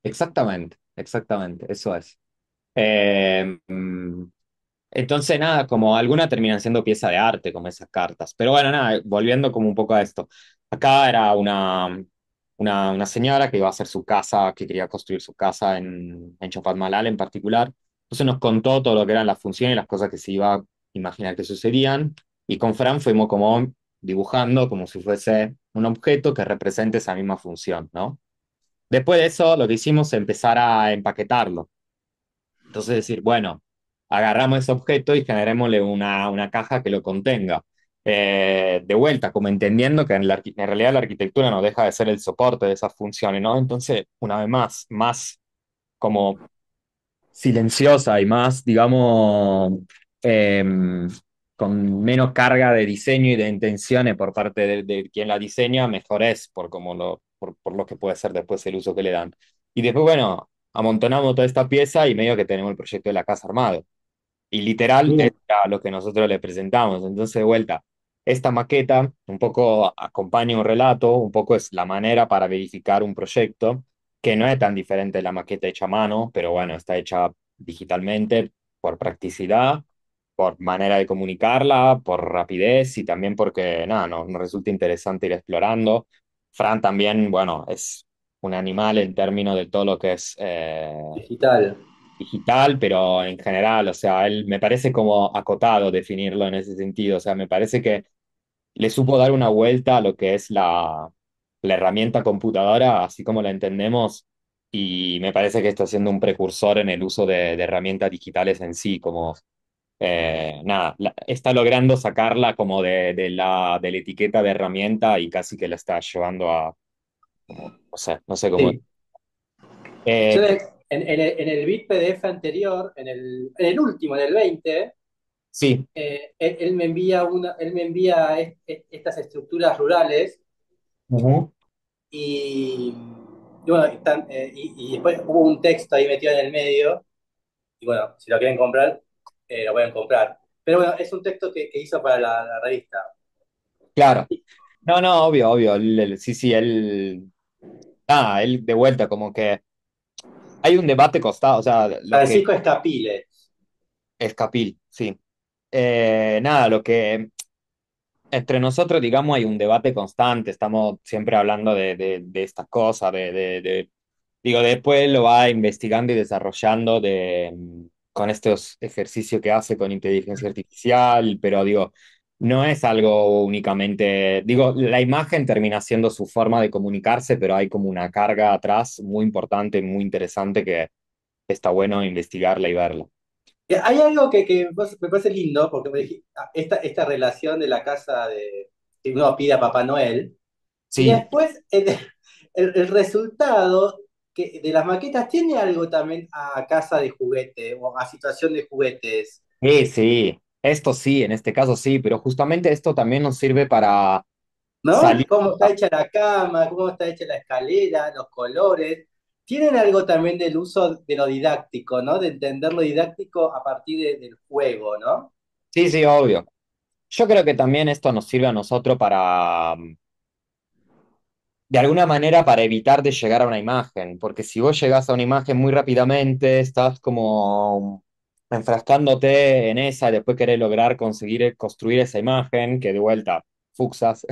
Exactamente, exactamente, eso es. Eh, mm, Entonces, nada, como alguna terminan siendo pieza de arte, como esas cartas. Pero bueno, nada, volviendo como un poco a esto. Acá era una señora que iba a hacer su casa, que quería construir su casa en Chapadmalal en particular. Entonces nos contó todo lo que eran las funciones y las cosas que se iba a imaginar que sucedían. Y con Fran fuimos como dibujando como si fuese un objeto que represente esa misma función, ¿no? Después de eso, lo que hicimos es empezar a empaquetarlo. Entonces decir, bueno, agarramos ese objeto y generémosle una caja que lo contenga. De vuelta, como entendiendo que en realidad la arquitectura no deja de ser el soporte de esas funciones, ¿no? Entonces, una vez más como silenciosa y más, digamos, eh, con menos carga de diseño y de intenciones por parte de quien la diseña, mejor es por lo que puede ser después el uso que le dan. Y después, bueno, amontonamos toda esta pieza y medio que tenemos el proyecto de la casa armado. Y literal es Bien. a lo que nosotros le presentamos. Entonces, de vuelta, esta maqueta un poco acompaña un relato, un poco es la manera para verificar un proyecto, que no es tan diferente de la maqueta hecha a mano, pero bueno, está hecha digitalmente por practicidad, por manera de comunicarla, por rapidez y también porque, nada, nos resulta interesante ir explorando. Fran también, bueno, es un animal en términos de todo lo que es Digital. digital, pero en general, o sea, él me parece como acotado definirlo en ese sentido, o sea, me parece que le supo dar una vuelta a lo que es la herramienta computadora, así como la entendemos, y me parece que está siendo un precursor en el uso de herramientas digitales en sí, como, nada, está logrando sacarla como de la etiqueta de herramienta y casi que la está llevando a, como, no sé cómo. Sí. Yo Eh, en el bit PDF anterior, en el último, en el 20, sí, él me envía estas estructuras rurales ujú. y, y bueno, y después hubo un texto ahí metido en el medio y bueno, si lo quieren comprar, lo pueden comprar. Pero bueno, es un texto que hizo para la revista. Claro. No, no, obvio, obvio. Sí, sí, él de vuelta, como que hay un debate costado, o sea, lo que Francisco Escapile. es Capil, sí. Nada, lo que entre nosotros, digamos, hay un debate constante, estamos siempre hablando de estas cosas, digo, después lo va investigando y desarrollando con estos ejercicios que hace con inteligencia artificial, pero digo, no es algo únicamente, digo, la imagen termina siendo su forma de comunicarse, pero hay como una carga atrás muy importante, muy interesante que está bueno investigarla y verla. Hay algo que me parece lindo, porque esta relación de la casa que uno pide a Papá Noel, y Sí, después el resultado de las maquetas tiene algo también a casa de juguete o a situación de juguetes, sí, sí, esto sí, en este caso sí, pero justamente esto también nos sirve para ¿no? salir. Cómo está hecha la cama, cómo está hecha la escalera, los colores. Tienen algo también del uso de lo didáctico, ¿no? De entender lo didáctico a partir del juego, ¿no? Sí, sí, obvio. Yo creo que también esto nos sirve a nosotros para, de alguna manera, para evitar de llegar a una imagen, porque si vos llegás a una imagen muy rápidamente, estás como enfrascándote en esa y después querés lograr conseguir construir esa imagen, que de vuelta, fuksas.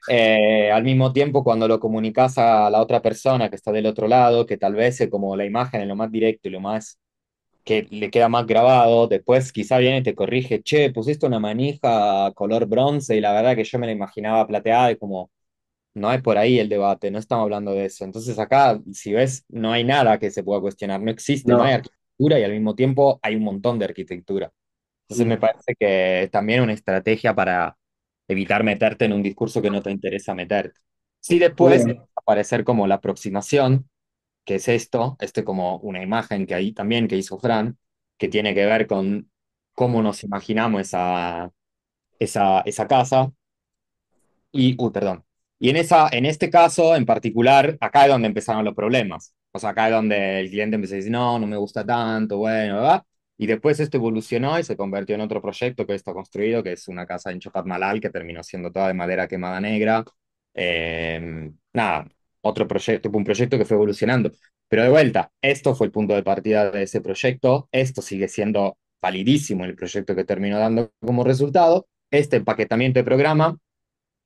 Al mismo tiempo, cuando lo comunicas a la otra persona que está del otro lado, que tal vez es como la imagen es lo más directo y lo más que le queda más grabado, después quizá viene y te corrige, che, pusiste una manija color bronce y la verdad que yo me la imaginaba plateada y como, no es por ahí el debate, no estamos hablando de eso. Entonces acá, si ves, no hay nada que se pueda cuestionar, no existe, no hay No. arquitectura y al mismo tiempo hay un montón de arquitectura. Entonces me Mm. parece que es también una estrategia para evitar meterte en un discurso que no te interesa meterte. Sí, Muy después bien. aparecer como la aproximación que es esto, como una imagen que ahí también que hizo Fran, que tiene que ver con cómo nos imaginamos esa casa. Y, perdón. Y en este caso en particular, acá es donde empezaron los problemas. O sea, acá es donde el cliente empezó a decir, no, no me gusta tanto, bueno, ¿verdad? Y después esto evolucionó y se convirtió en otro proyecto que está construido, que es una casa en Chocat Malal, que terminó siendo toda de madera quemada negra. Nada, otro proyecto, un proyecto que fue evolucionando. Pero de vuelta, esto fue el punto de partida de ese proyecto. Esto sigue siendo validísimo el proyecto que terminó dando como resultado. Este empaquetamiento de programa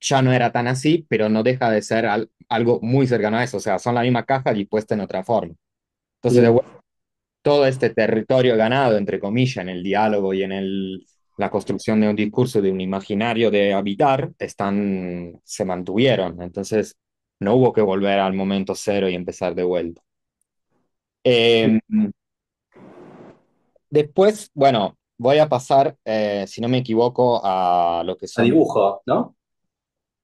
ya no era tan así, pero no deja de ser algo muy cercano a eso. O sea, son la misma caja dispuesta en otra forma. Entonces, de Bien. vuelta, todo este territorio ganado, entre comillas, en el diálogo y en la construcción de un discurso, de un imaginario de habitar, se mantuvieron. Entonces, no hubo que volver al momento cero y empezar de vuelta. Eh, Después, bueno, voy a pasar, si no me equivoco, a lo que A son. dibujo, ¿no?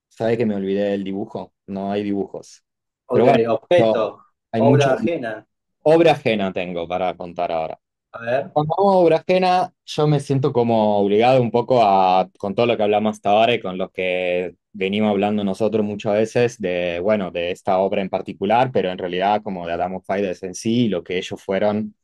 ¿Sabe que me olvidé del dibujo? No hay dibujos. Pero Ok, bueno, objeto, hay mucho. obra ajena. Obra ajena tengo para contar ahora. A ver. Cuando hago obra ajena, yo me siento como obligado un poco con todo lo que hablamos hasta ahora y con lo que venimos hablando nosotros muchas veces de, bueno, de esta obra en particular, pero en realidad como de Adamo Faides en sí, y lo que ellos fueron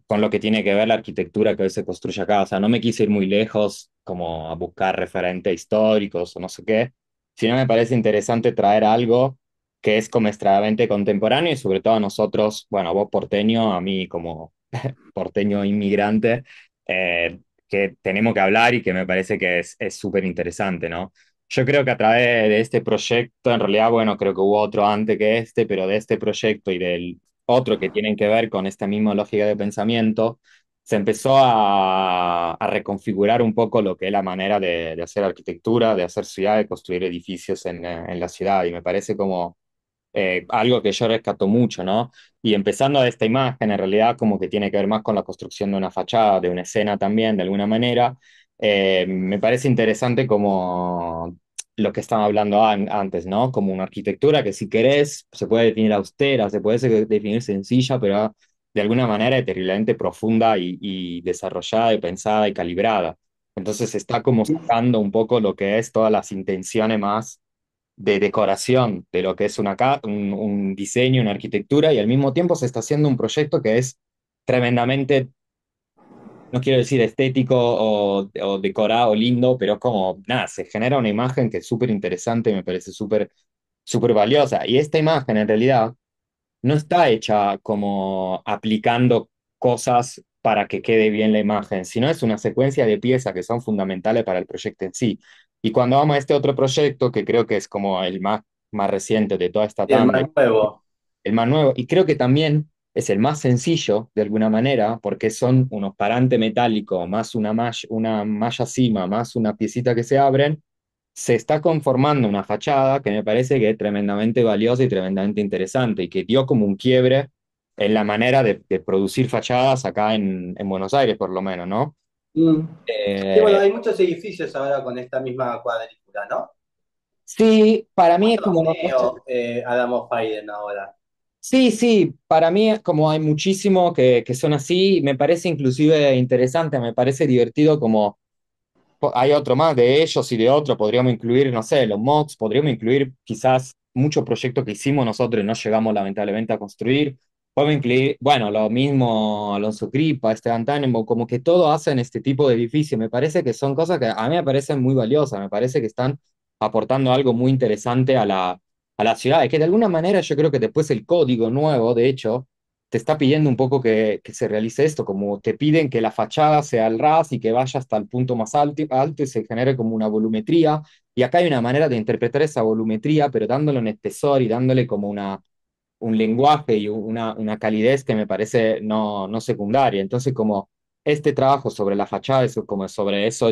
con lo que tiene que ver la arquitectura que hoy se construye acá. O sea, no me quise ir muy lejos como a buscar referentes históricos o no sé qué, sino me parece interesante traer algo que es como extremadamente contemporáneo y sobre todo a nosotros, bueno, vos porteño, a mí como porteño inmigrante, que tenemos que hablar y que me parece que es súper interesante, ¿no? Yo creo que a través de este proyecto, en realidad, bueno, creo que hubo otro antes que este, pero de este proyecto y del otro que tienen que ver con esta misma lógica de pensamiento, se empezó a reconfigurar un poco lo que es la manera de hacer arquitectura, de hacer ciudad, de construir edificios en la ciudad. Y me parece como algo que yo rescato mucho, ¿no? Y empezando de esta imagen, en realidad como que tiene que ver más con la construcción de una fachada, de una escena también, de alguna manera, me parece interesante como lo que estaba hablando antes, ¿no? Como una arquitectura que si querés se puede definir austera, se puede definir sencilla, pero de alguna manera es terriblemente profunda y desarrollada y pensada y calibrada. Entonces está como sacando un poco lo que es todas las intenciones más de decoración de lo que es un diseño, una arquitectura, y al mismo tiempo se está haciendo un proyecto que es tremendamente, no quiero decir estético o decorado, lindo, pero es como, nada, se genera una imagen que es súper interesante y me parece súper valiosa. Y esta imagen en realidad no está hecha como aplicando cosas para que quede bien la imagen, sino es una secuencia de piezas que son fundamentales para el proyecto en sí. Y cuando vamos a este otro proyecto, que creo que es como el más reciente de toda esta Y el tanda, más nuevo. el más nuevo, y creo que también es el más sencillo de alguna manera, porque son unos parantes metálicos, más una malla cima, más una piecita que se abren, se está conformando una fachada que me parece que es tremendamente valiosa y tremendamente interesante y que dio como un quiebre en la manera de producir fachadas acá en Buenos Aires, por lo menos, ¿no? Mm. Sí, bueno, Eh, hay muchos edificios ahora con esta misma cuadrícula, ¿no? sí, para Como mí es como, no sé, Torneo, Adamo Fiden ahora. sí, sí, para mí es como hay muchísimos que son así, me parece inclusive interesante, me parece divertido como hay otro más de ellos y de otros, podríamos incluir, no sé, los mods, podríamos incluir quizás muchos proyectos que hicimos nosotros y no llegamos lamentablemente a construir. Podemos incluir, bueno, lo mismo Alonso Cripa, Esteban Tannenbaum, como que todos hacen este tipo de edificios. Me parece que son cosas que a mí me parecen muy valiosas, me parece que están aportando algo muy interesante a la ciudad. Y que de alguna manera yo creo que después el código nuevo, de hecho, te está pidiendo un poco que se realice esto, como te piden que la fachada sea al ras y que vaya hasta el punto más alto y se genere como una volumetría. Y acá hay una manera de interpretar esa volumetría, pero dándole un espesor y dándole como un lenguaje y una calidez que me parece no secundaria. Entonces, como este trabajo sobre la fachada, eso, como sobre eso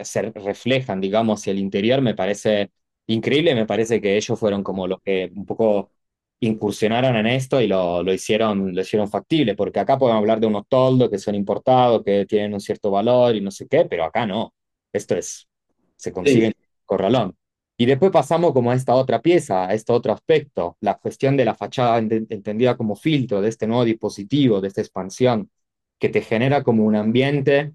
se reflejan, digamos, y el interior me parece increíble, me parece que ellos fueron como los que un poco incursionaron en esto y lo hicieron factible, porque acá podemos hablar de unos toldos que son importados, que tienen un cierto valor y no sé qué, pero acá no. Esto se consigue en Sí, corralón. Y después pasamos como a esta otra pieza, a este otro aspecto, la cuestión de la fachada entendida como filtro de este nuevo dispositivo, de esta expansión, que te genera como un ambiente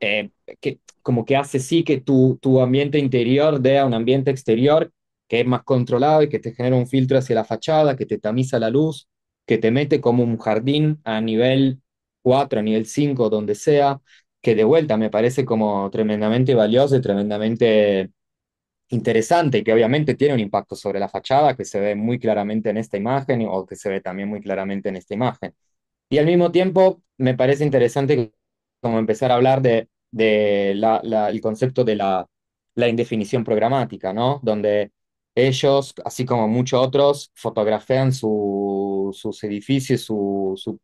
eh, que como que hace sí que tu ambiente interior dé a un ambiente exterior que es más controlado y que te genera un filtro hacia la fachada, que te tamiza la luz, que te mete como un jardín a nivel 4 a nivel 5 donde sea, que de vuelta me parece como tremendamente valioso y tremendamente interesante y que obviamente tiene un impacto sobre la fachada que se ve muy claramente en esta imagen o que se ve también muy claramente en esta imagen. Y al mismo tiempo me parece interesante como empezar a hablar de el concepto de la indefinición programática, ¿no? Donde ellos, así como muchos otros, fotografían sus edificios,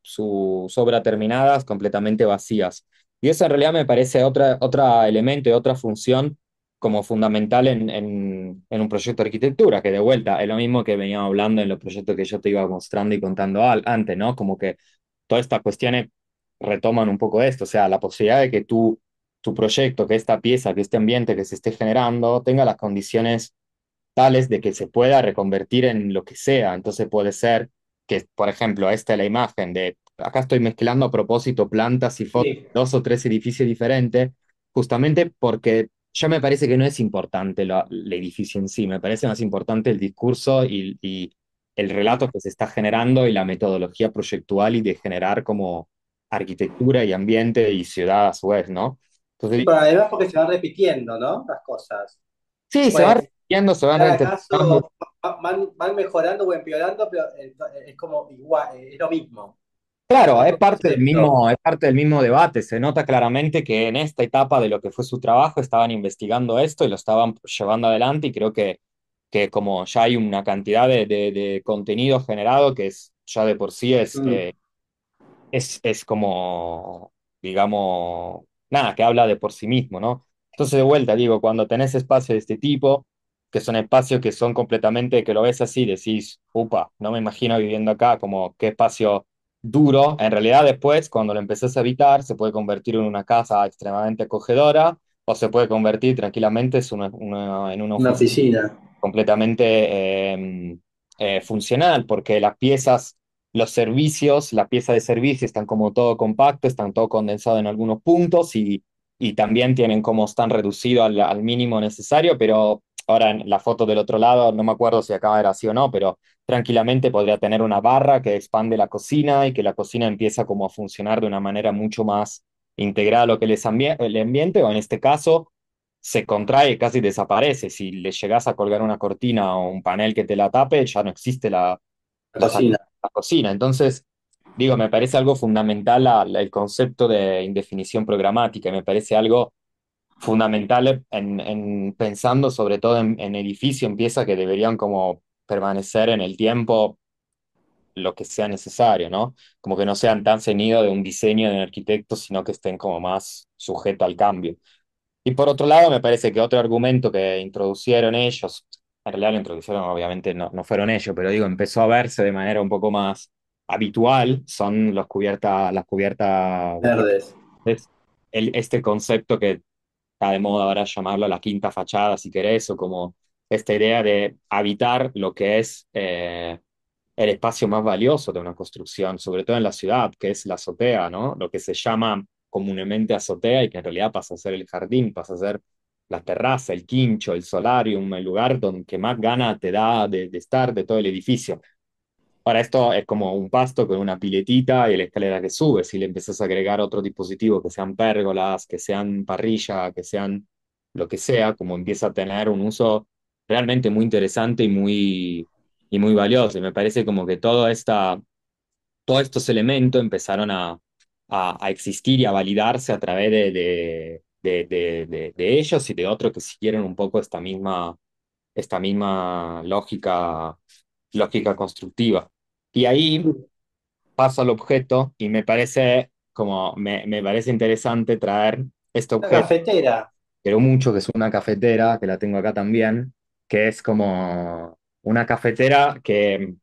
sus obras terminadas completamente vacías. Y eso en realidad me parece otra elemento y otra función como fundamental en un proyecto de arquitectura, que de vuelta es lo mismo que veníamos hablando en los proyectos que yo te iba mostrando y contando antes, ¿no? Como que todas estas cuestiones retoman un poco esto, o sea, la posibilidad de que tu proyecto, que esta pieza, que este ambiente que se esté generando, tenga las condiciones tales de que se pueda reconvertir en lo que sea. Entonces puede ser que, por ejemplo, esta es la imagen de, acá estoy mezclando a propósito plantas y fotos, sí. dos o tres edificios diferentes, justamente porque ya me parece que no es importante el edificio en sí, me parece más importante el discurso el relato que se está generando y la metodología proyectual y de generar como arquitectura y ambiente y ciudad a su vez, ¿no? Sí, Entonces, pero además porque se van repitiendo, ¿no? Las cosas. sí, se va Pues, repitiendo, se van cada reinterpretando. caso van mejorando o empeorando, pero es como igual, es lo mismo. Claro, El mismo concepto. es parte del mismo debate. Se nota claramente que en esta etapa de lo que fue su trabajo estaban investigando esto y lo estaban llevando adelante y creo que como ya hay una cantidad de contenido generado que es ya de por sí Mm. es como, digamos, nada, que habla de por sí mismo, ¿no? Entonces, de vuelta, digo, cuando tenés espacios de este tipo, que son espacios que son completamente, que lo ves así, decís, upa, no me imagino viviendo acá, como qué espacio duro. En realidad, después, cuando lo empezás a habitar, se puede convertir en una casa extremadamente acogedora o se puede convertir tranquilamente en una Una oficina oficina. completamente funcional, porque las piezas, los servicios, la pieza de servicio están como todo compacto, están todo condensado en algunos puntos y también tienen como están reducido al mínimo necesario, pero ahora en la foto del otro lado, no me acuerdo si acá era así o no, pero tranquilamente podría tener una barra que expande la cocina y que la cocina empieza como a funcionar de una manera mucho más integrada a lo que el ambiente, o en este caso se contrae y casi desaparece. Si le llegas a colgar una cortina o un panel que te la tape, ya no existe La la, cocina. la cocina. Entonces, digo, me parece algo fundamental el concepto de indefinición programática, y me parece algo fundamental pensando sobre todo en edificio, en piezas que deberían como permanecer en el tiempo lo que sea necesario, ¿no? Como que no sean tan ceñidos de un diseño de un arquitecto, sino que estén como más sujetos al cambio. Y por otro lado, me parece que otro argumento que introducieron ellos, en realidad lo introducieron, obviamente no fueron ellos, pero digo, empezó a verse de manera un poco más habitual, son las cubiertas de piedra. Verdes. Es este concepto que está de moda ahora llamarlo la quinta fachada, si querés, o como esta idea de habitar lo que es el espacio más valioso de una construcción, sobre todo en la ciudad, que es la azotea, ¿no? Lo que se llama comúnmente azotea y que en realidad pasa a ser el jardín, pasa a ser la terraza, el quincho, el solarium, el lugar donde que más gana te da de estar de todo el edificio. Ahora, esto es como un pasto con una piletita y la escalera que sube. Si le empezás a agregar otro dispositivo, que sean pérgolas, que sean parrilla, que sean lo que sea, como empieza a tener un uso realmente muy interesante y muy valioso. Y me parece como que todos estos elementos empezaron a existir y a validarse a través de ellos y de otros que siguieron un poco esta misma lógica constructiva. Y ahí paso al objeto y me parece interesante traer este Una objeto, cafetera. pero mucho, que es una cafetera, que la tengo acá también, que es como una cafetera que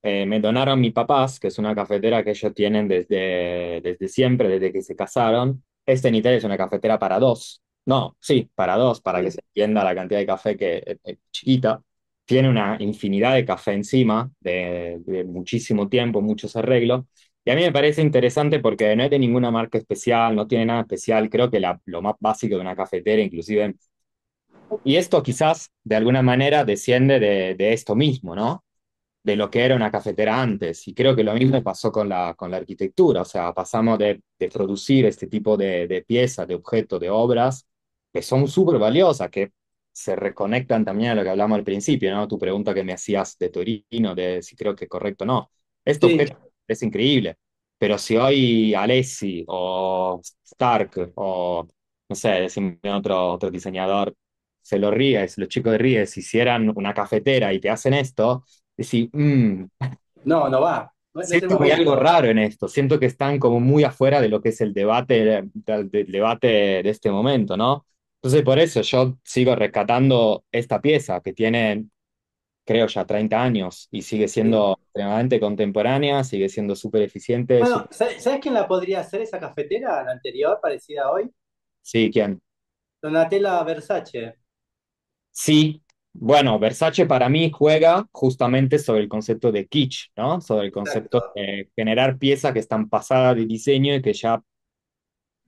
me donaron mis papás, que es una cafetera que ellos tienen desde siempre, desde que se casaron. Esta en Italia es una cafetera para dos. No, sí, para dos, para que Sí. se entienda la cantidad de café que es chiquita. Tiene una infinidad de café encima, de muchísimo tiempo, muchos arreglos. Y a mí me parece interesante porque no es de ninguna marca especial, no tiene nada especial, creo que lo más básico de una cafetera, inclusive. Y esto quizás de alguna manera desciende de esto mismo, ¿no? De lo que era una cafetera antes. Y creo que lo mismo pasó con la arquitectura, o sea, pasamos de producir este tipo de piezas, de objetos, de obras, que son súper valiosas, que se reconectan también a lo que hablamos al principio, ¿no? Tu pregunta que me hacías de Torino, de si creo que es correcto o no. Este Sí. objeto es increíble, pero si hoy Alessi o Stark o, no sé, decime otro diseñador, se lo ríes, los chicos de Ries hicieran una cafetera y te hacen esto, decís, No, no va. No es el siento que hay algo momento. raro en esto, siento que están como muy afuera de lo que es el debate, del debate de este momento, ¿no? Entonces por eso yo sigo rescatando esta pieza que tiene, creo ya 30 años y sigue Sí. siendo extremadamente contemporánea, sigue siendo súper eficiente, Bueno, ¿sabes quién la podría hacer esa cafetera, la anterior, parecida a hoy? sí, ¿quién? Donatella Versace. Sí, bueno, Versace para mí juega justamente sobre el concepto de kitsch, ¿no? Sobre el concepto Exacto. de generar piezas que están pasadas de diseño y que ya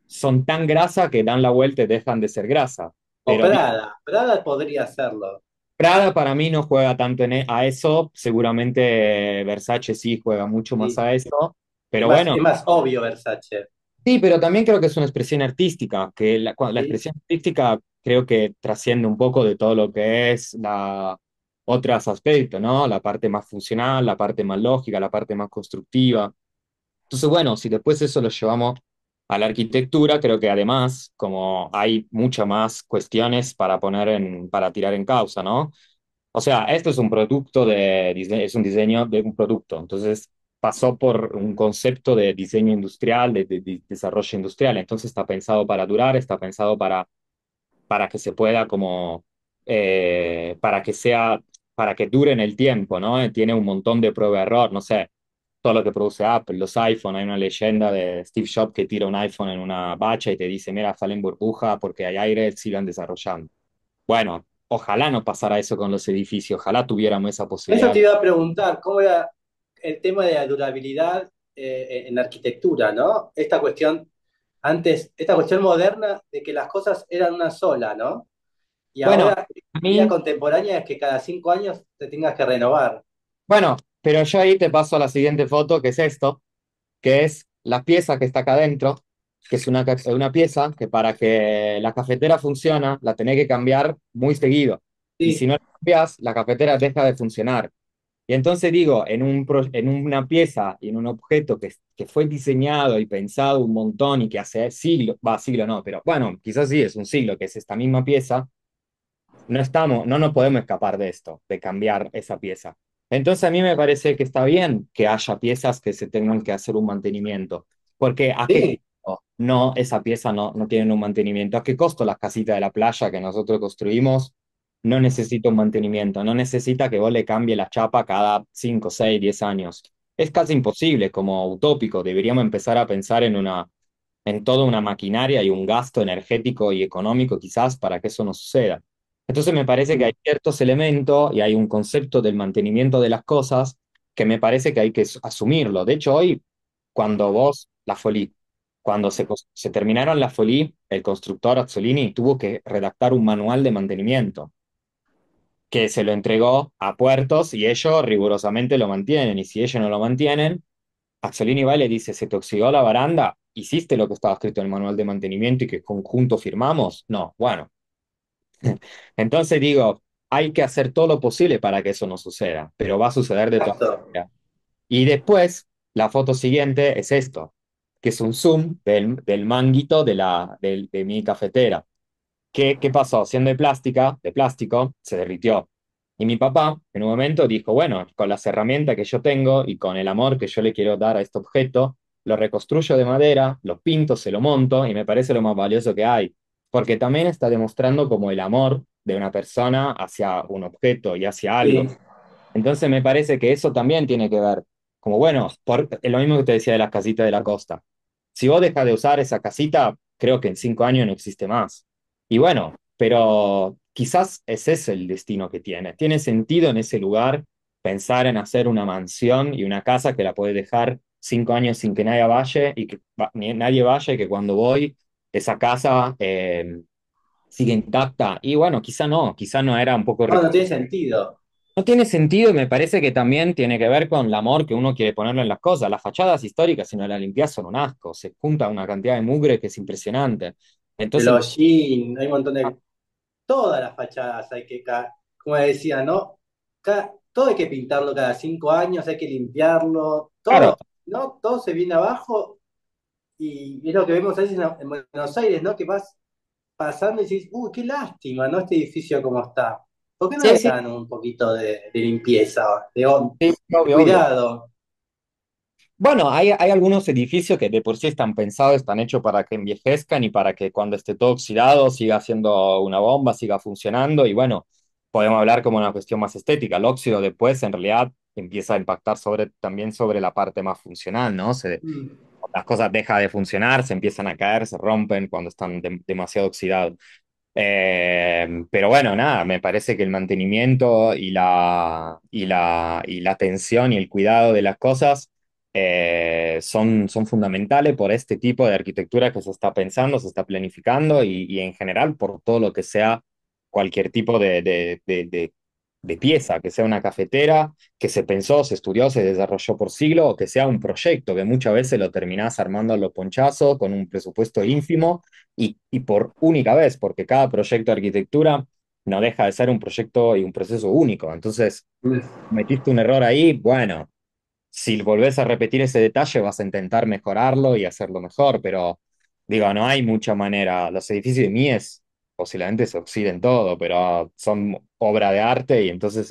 son tan grasa que dan la vuelta y dejan de ser grasa. O Pero Prada. Prada podría hacerlo. Prada para mí no juega tanto a eso, seguramente Versace sí juega mucho más Sí. a eso, pero bueno, Es más obvio Versace. sí, pero también creo que es una expresión artística, que la ¿Sí? expresión artística creo que trasciende un poco de todo lo que es otros aspectos, ¿no? La parte más funcional, la parte más lógica, la parte más constructiva. Entonces, bueno, si después eso lo llevamos a la arquitectura, creo que además, como hay muchas más cuestiones para para tirar en causa, ¿no? O sea, esto es un producto es un diseño de un producto. Entonces, pasó por un concepto de diseño industrial, de desarrollo industrial. Entonces, está pensado para durar, está pensado para que se pueda como, para que sea, para que dure en el tiempo, ¿no? Tiene un montón de prueba-error, no sé, todo lo que produce Apple, los iPhone, hay una leyenda de Steve Jobs que tira un iPhone en una bacha y te dice, mira, salen burbuja porque hay aire, sigan desarrollando. Bueno, ojalá no pasara eso con los edificios, ojalá tuviéramos esa Eso posibilidad. te iba a preguntar, ¿cómo era el tema de la durabilidad en la arquitectura, ¿no? Esta cuestión, antes, esta cuestión moderna de que las cosas eran una sola, ¿no? Y Bueno, ahora, a vida mí, contemporánea es que cada 5 años te tengas que renovar. bueno, pero yo ahí te paso a la siguiente foto, que es esto, que es la pieza que está acá adentro, que es una pieza que para que la cafetera funcione, la tenés que cambiar muy seguido. Y si Sí, no la cambias, la cafetera deja de funcionar. Y entonces digo, en una pieza y en un objeto que fue diseñado y pensado un montón y que hace siglo, va, siglo no, pero bueno, quizás sí es un siglo, que es esta misma pieza, no nos podemos escapar de esto, de cambiar esa pieza. Entonces a mí me parece que está bien que haya piezas que se tengan que hacer un mantenimiento, porque ¿a qué sí, costo? No, esa pieza no tiene un mantenimiento. ¿A qué costo las casitas de la playa que nosotros construimos no necesita un mantenimiento? No necesita que vos le cambie la chapa cada 5 6 10 años. Es casi imposible, como utópico. Deberíamos empezar a pensar en toda una maquinaria y un gasto energético y económico quizás para que eso no suceda. Entonces me parece que hay sí, ciertos elementos y hay un concepto del mantenimiento de las cosas que me parece que hay que asumirlo. De hecho, hoy, cuando la Folie, cuando se terminaron la Folie, el constructor Azzolini tuvo que redactar un manual de mantenimiento que se lo entregó a Puertos y ellos rigurosamente lo mantienen. Y si ellos no lo mantienen, Azzolini va y le dice, ¿se te oxidó la baranda? ¿Hiciste lo que estaba escrito en el manual de mantenimiento y que conjunto firmamos? No, bueno. Entonces digo, hay que hacer todo lo posible para que eso no suceda, pero va a suceder de todas exacto. maneras. Y después, la foto siguiente es esto, que es un zoom del manguito de mi cafetera. ¿Qué pasó? Siendo de plástico, se derritió. Y mi papá, en un momento, dijo, bueno, con las herramientas que yo tengo y con el amor que yo le quiero dar a este objeto, lo reconstruyo de madera, lo pinto, se lo monto y me parece lo más valioso que hay. Porque también está demostrando como el amor de una persona hacia un objeto y hacia algo. Sí. Entonces me parece que eso también tiene que ver, como bueno, es lo mismo que te decía de las casitas de la costa. Si vos dejas de usar esa casita, creo que en 5 años no existe más. Y bueno, pero quizás ese es el destino que tiene. Tiene sentido en ese lugar pensar en hacer una mansión y una casa que la puedes dejar 5 años sin que nadie vaya y que nadie vaya y que cuando voy, esa casa sigue intacta. Y bueno, quizá no era un poco No, no tiene sentido. no tiene sentido y me parece que también tiene que ver con el amor que uno quiere ponerle en las cosas. Las fachadas históricas, si no las limpias, son un asco. Se junta una cantidad de mugre que es impresionante. El Entonces, hollín, hay un montón de... Todas las fachadas hay que, como decía, ¿no? Todo hay que pintarlo cada 5 años, hay que limpiarlo, claro, todo, ¿no? Todo se viene abajo y es lo que vemos a veces en Buenos Aires, ¿no? Que vas pasando y dices, uy, qué lástima, ¿no? Este edificio como está. ¿Por qué no sí, le sí, dan un poquito de limpieza, sí, de obvio, obvio. cuidado? Bueno, hay algunos edificios que de por sí están pensados, están hechos para que envejezcan y para que cuando esté todo oxidado siga siendo una bomba, siga funcionando. Y bueno, podemos hablar como una cuestión más estética. El óxido después en realidad empieza a impactar también sobre la parte más funcional, ¿no? Mm. Las cosas dejan de funcionar, se empiezan a caer, se rompen cuando están demasiado oxidados. Pero bueno, nada, me parece que el mantenimiento y la atención y el cuidado de las cosas son fundamentales por este tipo de arquitectura que se está pensando, se está planificando y en general por todo lo que sea cualquier tipo de pieza, que sea una cafetera que se pensó, se estudió, se desarrolló por siglo, o que sea un proyecto que muchas veces lo terminás armando a los ponchazos con un presupuesto ínfimo y por única vez, porque cada proyecto de arquitectura no deja de ser un proyecto y un proceso único. Entonces, metiste un error ahí, bueno, si volvés a repetir ese detalle vas a intentar mejorarlo y hacerlo mejor, pero digo, no hay mucha manera. Los edificios de Mies posiblemente se oxiden todo, pero son obra de arte y entonces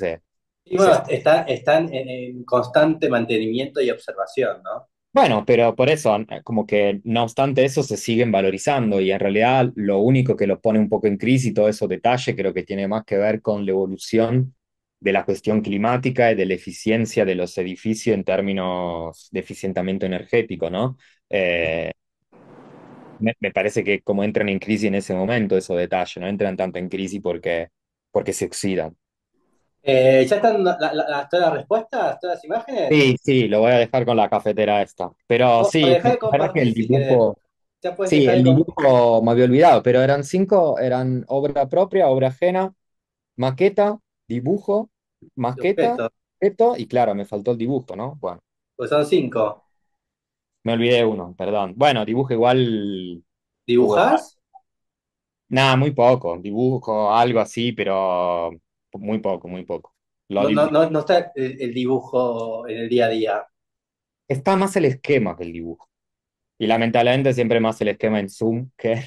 Y se... bueno, están en constante mantenimiento y observación, ¿no? Bueno, pero por eso, como que no obstante eso, se siguen valorizando y en realidad lo único que los pone un poco en crisis y todos esos detalles creo que tiene más que ver con la evolución de la cuestión climática y de la eficiencia de los edificios en términos de eficientamiento energético, ¿no? Eh, me parece que como entran en crisis en ese momento esos detalles, no entran tanto en crisis porque se oxidan. ¿Ya están todas las respuestas, todas las imágenes? Sí, sí, lo voy a dejar con la cafetera esta. Pero O sí, dejar de la verdad que compartir el si querés. dibujo... Ya puedes Sí, dejar de el compartir. dibujo me había olvidado, pero eran cinco, eran obra propia, obra ajena, maqueta, dibujo, maqueta, Perfecto, esto, y claro, me faltó el dibujo, ¿no? Bueno, pues son 5. me olvidé uno, perdón. Bueno, dibujo igual hubo, ¿Dibujás? nada, muy poco, dibujo, algo así, pero muy poco, muy poco. Lo No, di- no, no, no está el dibujo en el día a día. Está más el esquema que el dibujo. Y lamentablemente siempre más el esquema en Zoom que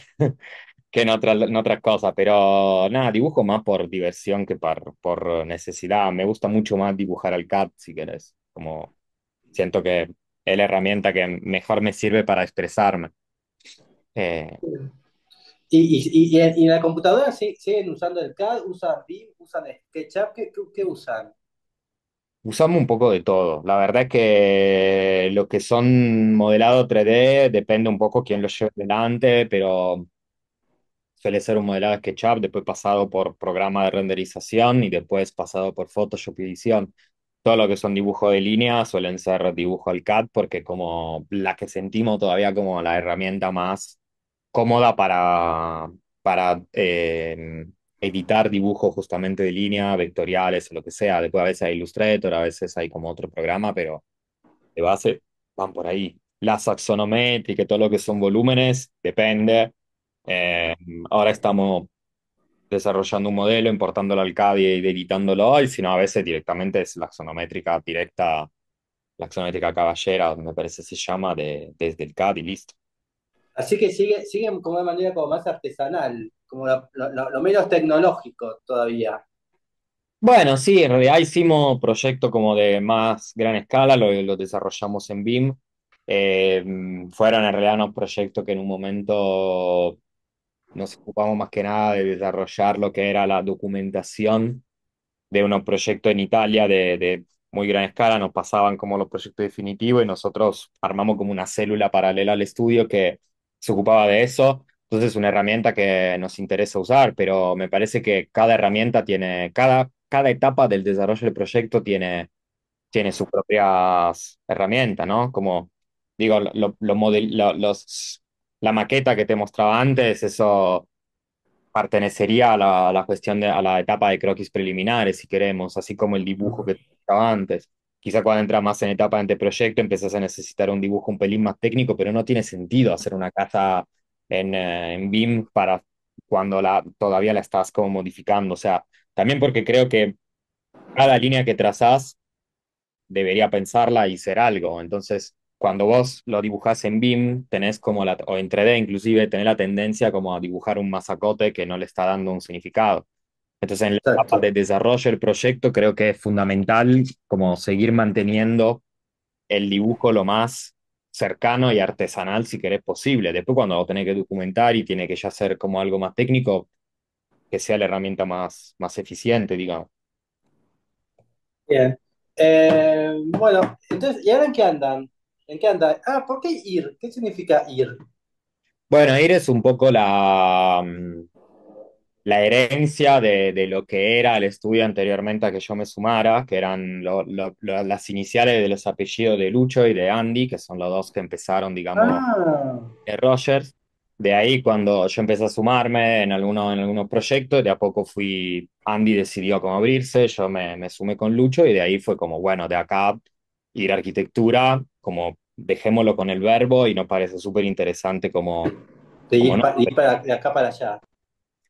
en otras cosas, pero nada, dibujo más por diversión que por necesidad. Me gusta mucho más dibujar al CAD, si querés. Como siento que es la herramienta que mejor me sirve para expresarme. Eh, ¿Y en la computadora siguen usando el CAD? ¿Usan BIM? ¿Usan SketchUp? ¿Qué usan? Usamos un poco de todo. La verdad es que lo que son modelado 3D depende un poco quién lo lleve delante, pero suele ser un modelado SketchUp, después pasado por programa de renderización y después pasado por Photoshop y edición. Todo lo que son dibujos de línea suelen ser dibujo al CAD porque como la que sentimos todavía como la herramienta más cómoda para editar dibujos justamente de línea, vectoriales o lo que sea. Después a veces hay Illustrator, a veces hay como otro programa, pero de base van por ahí. La saxonométrica y todo lo que son volúmenes, depende. Eh, Ahora estamos desarrollando un modelo, importándolo al CAD y editándolo, y si no, a veces directamente es la axonométrica directa, la axonométrica caballera, me parece se llama, desde el CAD y listo. Así que siguen como de manera como más artesanal, como lo menos tecnológico todavía. Bueno, sí, en realidad hicimos proyectos como de más gran escala, lo desarrollamos en BIM. Eh, Fueron en realidad unos proyectos que en un momento nos ocupamos más que nada de desarrollar lo que era la documentación de unos proyectos en Italia de muy gran escala, nos pasaban como los proyectos definitivos y nosotros armamos como una célula paralela al estudio que se ocupaba de eso. Entonces es una herramienta que nos interesa usar, pero me parece que cada herramienta tiene, cada etapa del desarrollo del proyecto tiene sus propias herramientas, ¿no? Como digo, la maqueta que te mostraba antes, eso pertenecería a la cuestión a la etapa de croquis preliminares, si queremos, así como el dibujo que estaba antes. Quizá cuando entras más en etapa de anteproyecto empezás a necesitar un dibujo un pelín más técnico, pero no tiene sentido hacer una casa en BIM para cuando todavía la estás como modificando. O sea, también porque creo que cada línea que trazás debería pensarla y ser algo. Entonces, cuando vos lo dibujás en BIM, tenés como o en 3D inclusive, tenés la tendencia como a dibujar un masacote que no le está dando un significado. Entonces, en la etapa de Exacto. desarrollo del proyecto, creo que es fundamental como seguir manteniendo el dibujo lo más cercano y artesanal, si querés, posible. Después, cuando lo tenés que documentar y tiene que ya ser como algo más técnico, que sea la herramienta más eficiente, digamos. Bien. Bueno, entonces, ¿y ahora en qué andan? ¿En qué andan? Ah, ¿por qué ir? ¿Qué significa ir? Bueno, ir es un poco la herencia de lo que era el estudio anteriormente a que yo me sumara, que eran las iniciales de los apellidos de Lucho y de Andy, que son los dos que empezaron, digamos, Ah, de Rogers. de ahí cuando yo empecé a sumarme en algunos proyectos, de a poco Andy decidió cómo abrirse, yo me sumé con Lucho y de ahí fue como, bueno, de acá ir a arquitectura, como dejémoslo con el verbo y nos parece súper interesante De como no. de acá para allá.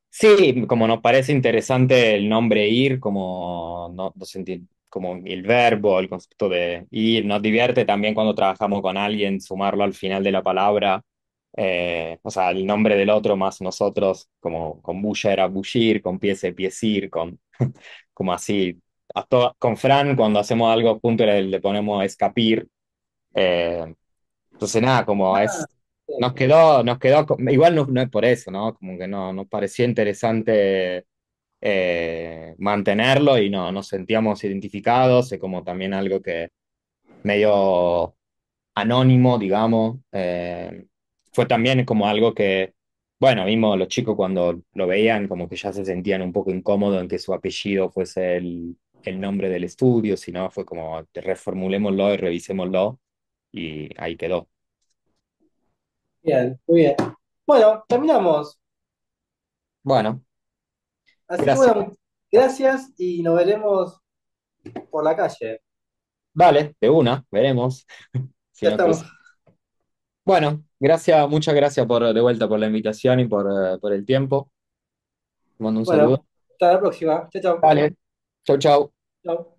Sí, como nos parece interesante el nombre ir, como, no sentir, como el verbo, el concepto de ir, nos divierte también cuando trabajamos con alguien, sumarlo al final de la palabra, o sea, el nombre del otro más nosotros, como con bulla era bullir, con piece, piecir, como así. Con Fran, cuando hacemos algo juntos, le ponemos escapir, eh, entonces, nada, como Ah, es, sí. igual no es por eso, ¿no? Como que no, nos parecía interesante mantenerlo y no, nos sentíamos identificados, es como también algo que medio anónimo, digamos. Fue también como algo que, bueno, vimos los chicos cuando lo veían, como que ya se sentían un poco incómodos en que su apellido fuese el nombre del estudio, sino fue como reformulémoslo y revisémoslo y ahí quedó. Bien, muy bien. Bueno, terminamos. Bueno, Así que gracias. bueno, gracias y nos veremos por la calle. Vale, de una, veremos si Ya nos estamos. cruzamos. Bueno, gracias, muchas gracias de vuelta por la invitación y por el tiempo. Te mando un saludo. Bueno, hasta la próxima. Chao, chao. Vale, chau, chau. Chao.